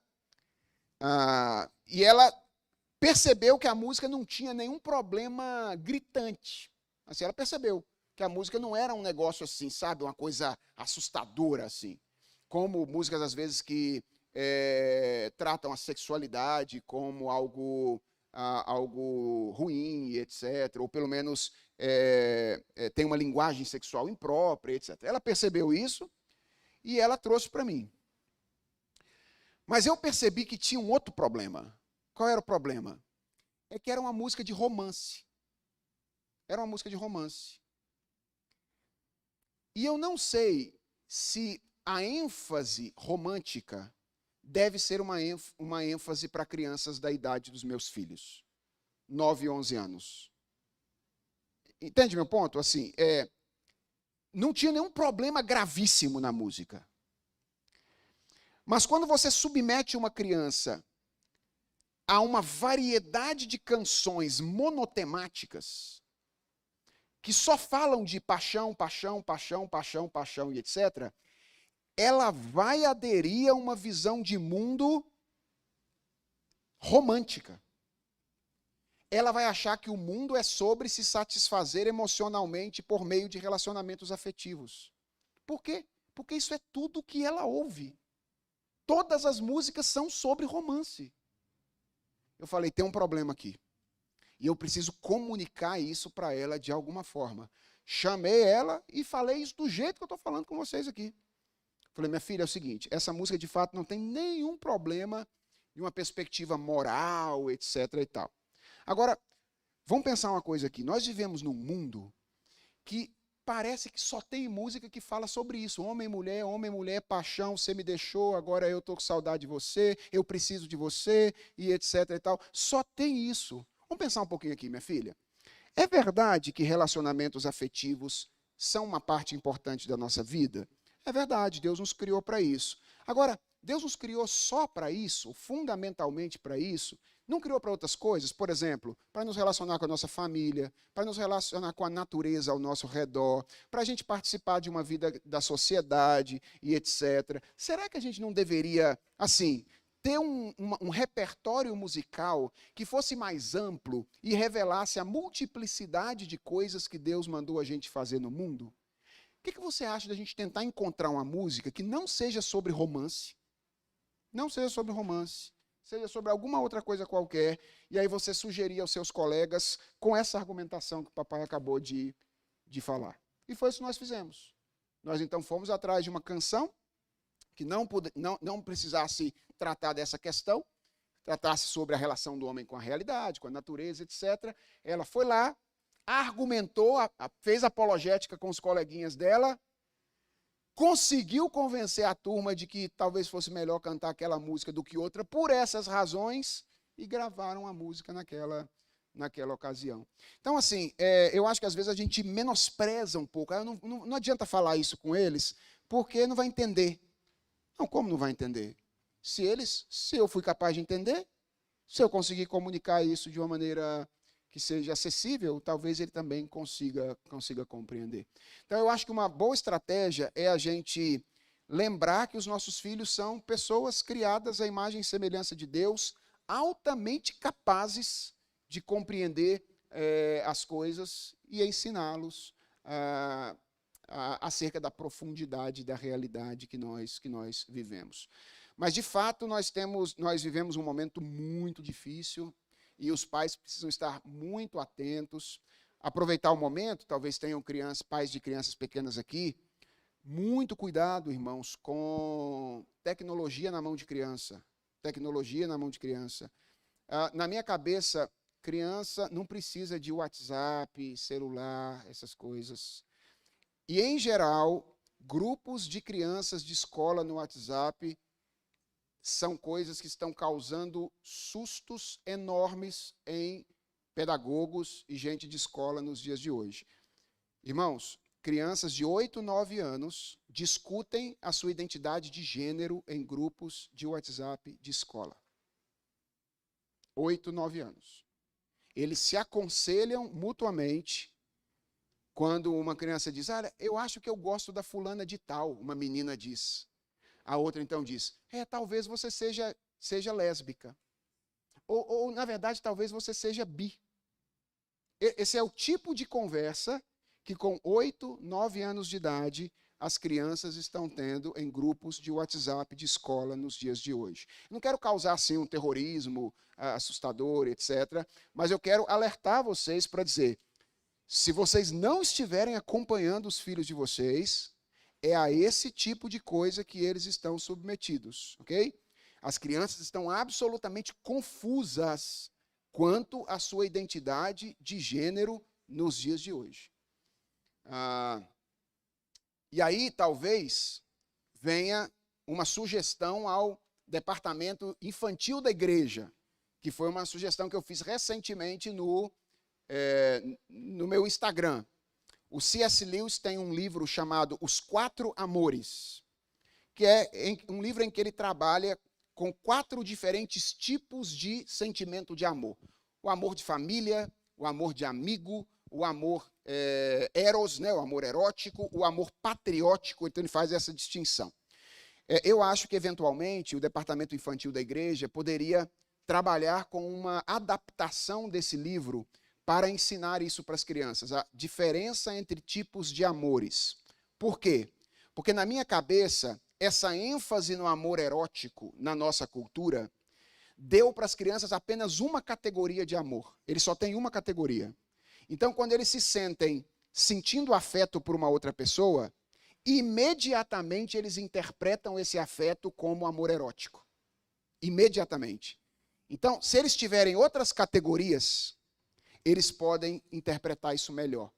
e ela percebeu que a música não tinha nenhum problema gritante. Assim, ela percebeu que a música não era um negócio assim, sabe, uma coisa assustadora assim, como músicas às vezes que tratam a sexualidade como algo ruim, etc. Ou pelo menos tem uma linguagem sexual imprópria, etc. Ela percebeu isso e ela trouxe para mim. Mas eu percebi que tinha um outro problema. Qual era o problema? É que era uma música de romance. Era uma música de romance. E eu não sei se a ênfase romântica deve ser uma ênfase para crianças da idade dos meus filhos. 9 e 11 anos. Entende meu ponto? Assim, não tinha nenhum problema gravíssimo na música. Mas quando você submete uma criança a uma variedade de canções monotemáticas, que só falam de paixão, paixão, paixão, paixão, paixão e etc., ela vai aderir a uma visão de mundo romântica. Ela vai achar que o mundo é sobre se satisfazer emocionalmente por meio de relacionamentos afetivos. Por quê? Porque isso é tudo que ela ouve. Todas as músicas são sobre romance. Eu falei, tem um problema aqui. E eu preciso comunicar isso para ela de alguma forma. Chamei ela e falei isso do jeito que eu estou falando com vocês aqui. Falei, minha filha, é o seguinte, essa música de fato não tem nenhum problema de uma perspectiva moral, etc. e tal. Agora, vamos pensar uma coisa aqui. Nós vivemos num mundo que parece que só tem música que fala sobre isso. Homem, mulher, paixão, você me deixou, agora eu estou com saudade de você, eu preciso de você, e etc. e tal. Só tem isso. Vamos pensar um pouquinho aqui, minha filha. É verdade que relacionamentos afetivos são uma parte importante da nossa vida? É verdade, Deus nos criou para isso. Agora, Deus nos criou só para isso, fundamentalmente para isso? Não criou para outras coisas? Por exemplo, para nos relacionar com a nossa família, para nos relacionar com a natureza ao nosso redor, para a gente participar de uma vida da sociedade e etc. Será que a gente não deveria, assim, ter um repertório musical que fosse mais amplo e revelasse a multiplicidade de coisas que Deus mandou a gente fazer no mundo? que você acha da gente tentar encontrar uma música que não seja sobre romance? Não seja sobre romance, seja sobre alguma outra coisa qualquer, e aí você sugerir aos seus colegas com essa argumentação que o papai acabou de falar. E foi isso que nós fizemos. Nós então fomos atrás de uma canção que não precisasse tratar dessa questão, tratasse sobre a relação do homem com a realidade, com a natureza, etc. Ela foi lá, argumentou, fez apologética com os coleguinhas dela, conseguiu convencer a turma de que talvez fosse melhor cantar aquela música do que outra por essas razões e gravaram a música naquela ocasião. Então, assim, eu acho que às vezes a gente menospreza um pouco. Não adianta falar isso com eles, porque não vai entender. Não, como não vai entender? Se eu fui capaz de entender, se eu conseguir comunicar isso de uma maneira que seja acessível, talvez ele também consiga compreender. Então, eu acho que uma boa estratégia é a gente lembrar que os nossos filhos são pessoas criadas à imagem e semelhança de Deus, altamente capazes de compreender as coisas e ensiná-los acerca da profundidade da realidade que nós vivemos. Mas, de fato, nós vivemos um momento muito difícil, e os pais precisam estar muito atentos, aproveitar o momento, talvez tenham pais de crianças pequenas aqui, muito cuidado, irmãos, com tecnologia na mão de criança. Tecnologia na mão de criança. Na minha cabeça, criança não precisa de WhatsApp, celular, essas coisas. E, em geral, grupos de crianças de escola no WhatsApp são coisas que estão causando sustos enormes em pedagogos e gente de escola nos dias de hoje. Irmãos, crianças de 8, 9 anos discutem a sua identidade de gênero em grupos de WhatsApp de escola. 8, 9 anos. Eles se aconselham mutuamente quando uma criança diz, olha, eu acho que eu gosto da fulana de tal, uma menina diz. A outra, então, diz, talvez você seja lésbica. Ou, na verdade, talvez você seja bi. Esse é o tipo de conversa que, com 8, 9 anos de idade, as crianças estão tendo em grupos de WhatsApp de escola nos dias de hoje. Não quero causar, assim, um terrorismo assustador, etc., mas eu quero alertar vocês para dizer, se vocês não estiverem acompanhando os filhos de vocês, é a esse tipo de coisa que eles estão submetidos, ok? As crianças estão absolutamente confusas quanto à sua identidade de gênero nos dias de hoje. E aí, talvez, venha uma sugestão ao departamento infantil da igreja, que foi uma sugestão que eu fiz recentemente no meu Instagram. O C.S. Lewis tem um livro chamado Os 4 Amores, que é um livro em que ele trabalha com 4 diferentes tipos de sentimento de amor. O amor de família, o amor de amigo, o amor eros, né, o amor erótico, o amor patriótico, então ele faz essa distinção. Eu acho que, eventualmente, o departamento infantil da igreja poderia trabalhar com uma adaptação desse livro para ensinar isso para as crianças, a diferença entre tipos de amores. Por quê? Porque, na minha cabeça, essa ênfase no amor erótico na nossa cultura deu para as crianças apenas uma categoria de amor. Eles só têm uma categoria. Então, quando eles se sentem sentindo afeto por uma outra pessoa, imediatamente eles interpretam esse afeto como amor erótico. Imediatamente. Então, se eles tiverem outras categorias, eles podem interpretar isso melhor.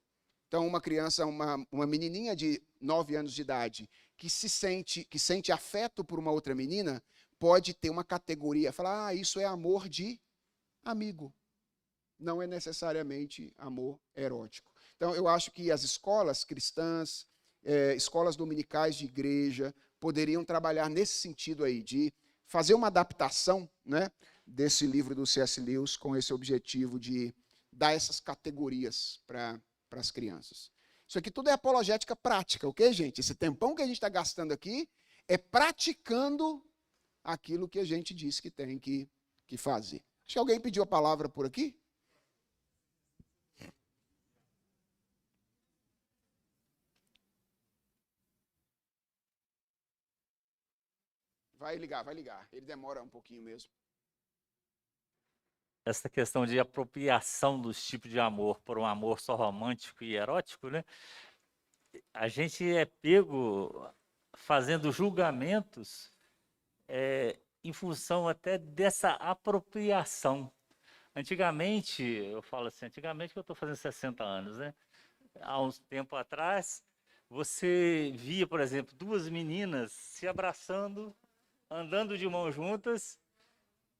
Então, uma criança, uma menininha de 9 anos de idade, que sente afeto por uma outra menina, pode ter uma categoria, falar, isso é amor de amigo. Não é necessariamente amor erótico. Então, eu acho que as escolas cristãs, escolas dominicais de igreja, poderiam trabalhar nesse sentido aí, de fazer uma adaptação, né, desse livro do C.S. Lewis com esse objetivo de dar essas categorias para as crianças. Isso aqui tudo é apologética prática, ok, gente? Esse tempão que a gente está gastando aqui é praticando aquilo que a gente disse que tem que fazer. Acho que alguém pediu a palavra por aqui? Vai ligar, vai ligar. Ele demora um pouquinho mesmo. Essa questão de apropriação dos tipos de amor por um amor só romântico e erótico, né? A gente é pego fazendo julgamentos em função até dessa apropriação. Antigamente, eu falo assim, antigamente que eu estou fazendo 60 anos, né? Há uns tempo atrás, você via, por exemplo, duas meninas se abraçando, andando de mãos juntas,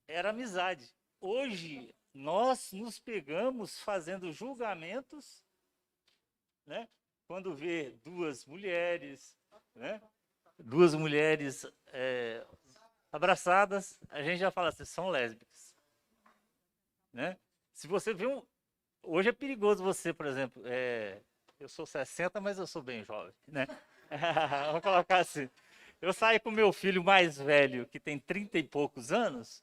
era amizade. Hoje, nós nos pegamos fazendo julgamentos, né? Quando vê duas mulheres, né? Duas mulheres abraçadas, a gente já fala assim, são lésbicas, né? Se você vê hoje é perigoso você, por exemplo, eu sou 60, mas eu sou bem jovem, né? Vamos colocar assim. Eu saio com meu filho mais velho, que tem 30 e poucos anos,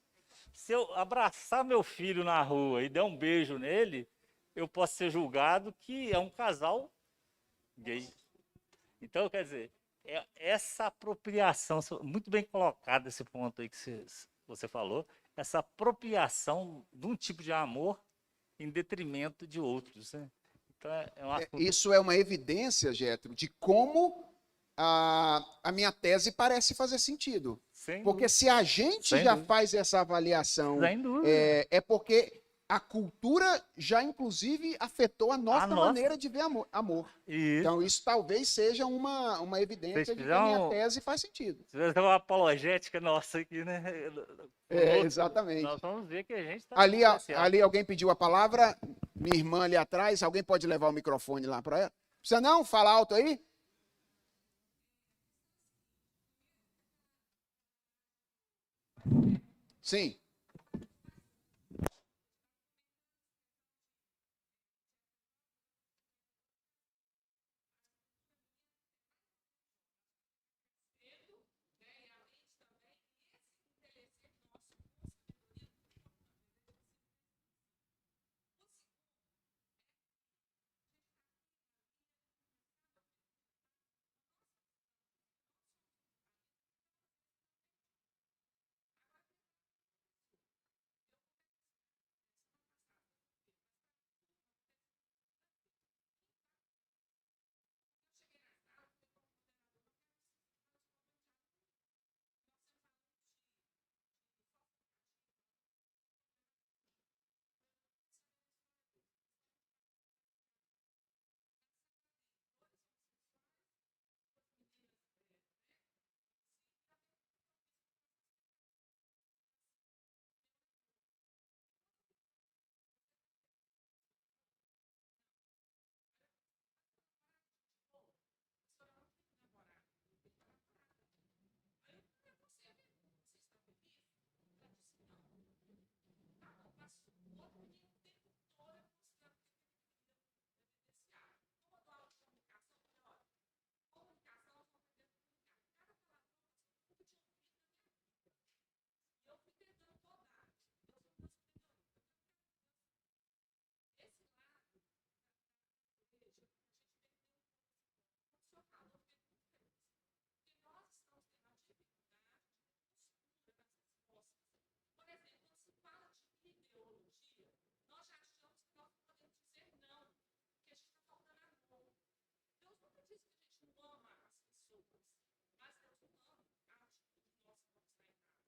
se eu abraçar meu filho na rua e der um beijo nele, eu posso ser julgado que é um casal gay. Então, quer dizer, essa apropriação, muito bem colocado esse ponto aí que você falou, essa apropriação de um tipo de amor em detrimento de outros, né? Então, Isso é uma evidência, Jétro, de como a minha tese parece fazer sentido. Porque se a gente já faz essa avaliação, é porque a cultura já, inclusive, afetou a nossa maneira de ver amor. Então, isso talvez seja uma evidência de que a minha tese faz sentido. Se tiver uma apologética nossa aqui, né? Exatamente. Nós vamos ver que a gente está... Ali alguém pediu a palavra, minha irmã ali atrás, alguém pode levar o microfone lá para ela? Precisa não? Fala alto aí? Sim.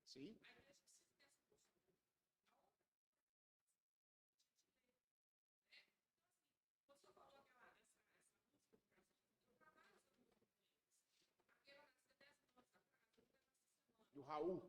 Sim. Do Raul.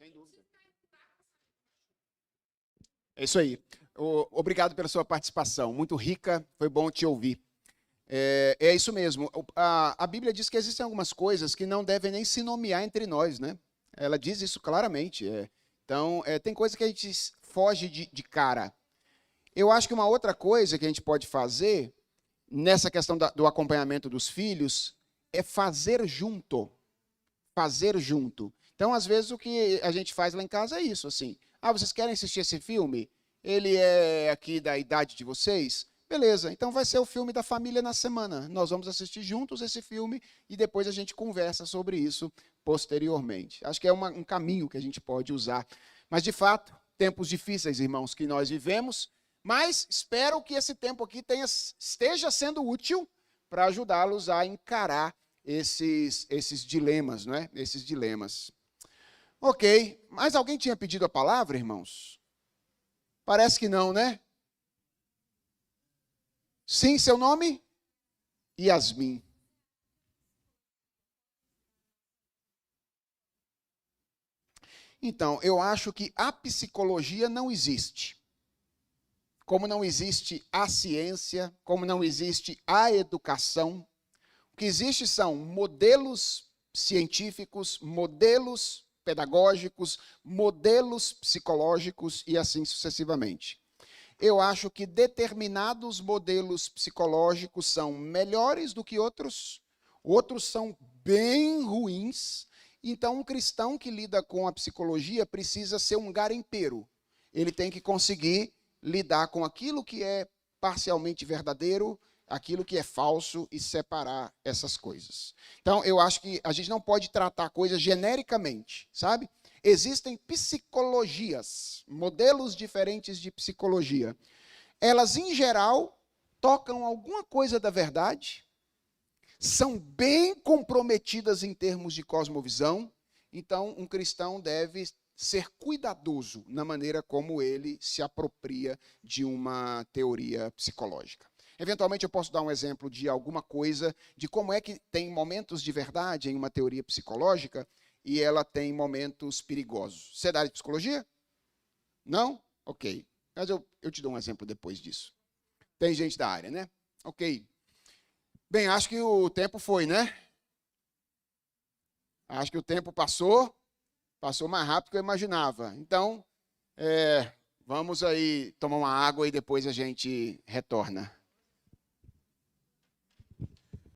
Sem dúvida. É isso aí. Obrigado pela sua participação, muito rica, foi bom te ouvir. É isso mesmo. A Bíblia diz que existem algumas coisas que não devem nem se nomear entre nós, né? Ela diz isso claramente. Então, tem coisa que a gente foge de cara. Eu acho que uma outra coisa que a gente pode fazer, nessa questão do acompanhamento dos filhos, é fazer junto. Fazer junto. Então, às vezes, o que a gente faz lá em casa é isso, assim. Vocês querem assistir esse filme? Ele é aqui da idade de vocês? Beleza, então vai ser o filme da família na semana. Nós vamos assistir juntos esse filme e depois a gente conversa sobre isso posteriormente. Acho que é um caminho que a gente pode usar. Mas, de fato, tempos difíceis, irmãos, que nós vivemos, mas espero que esse tempo aqui esteja sendo útil para ajudá-los a encarar esses dilemas, não é? Esses dilemas. Ok, mas alguém tinha pedido a palavra, irmãos? Parece que não, né? Sim, seu nome? Yasmin. Então, eu acho que a psicologia não existe. Como não existe a ciência, como não existe a educação, o que existe são modelos científicos, modelos pedagógicos, modelos psicológicos e assim sucessivamente. Eu acho que determinados modelos psicológicos são melhores do que outros são bem ruins. Então, um cristão que lida com a psicologia precisa ser um garimpeiro. Ele tem que conseguir lidar com aquilo que é parcialmente verdadeiro, aquilo que é falso e separar essas coisas. Então, eu acho que a gente não pode tratar coisas genericamente, sabe? Existem psicologias, modelos diferentes de psicologia. Elas, em geral, tocam alguma coisa da verdade, são bem comprometidas em termos de cosmovisão, então um cristão deve ser cuidadoso na maneira como ele se apropria de uma teoria psicológica. Eventualmente eu posso dar um exemplo de alguma coisa, de como é que tem momentos de verdade em uma teoria psicológica e ela tem momentos perigosos. Você é da área de psicologia? Não? Ok. Mas eu te dou um exemplo depois disso. Tem gente da área, né? Ok. Bem, acho que o tempo foi, né? Acho que o tempo passou mais rápido do que eu imaginava. Então, vamos aí tomar uma água e depois a gente retorna.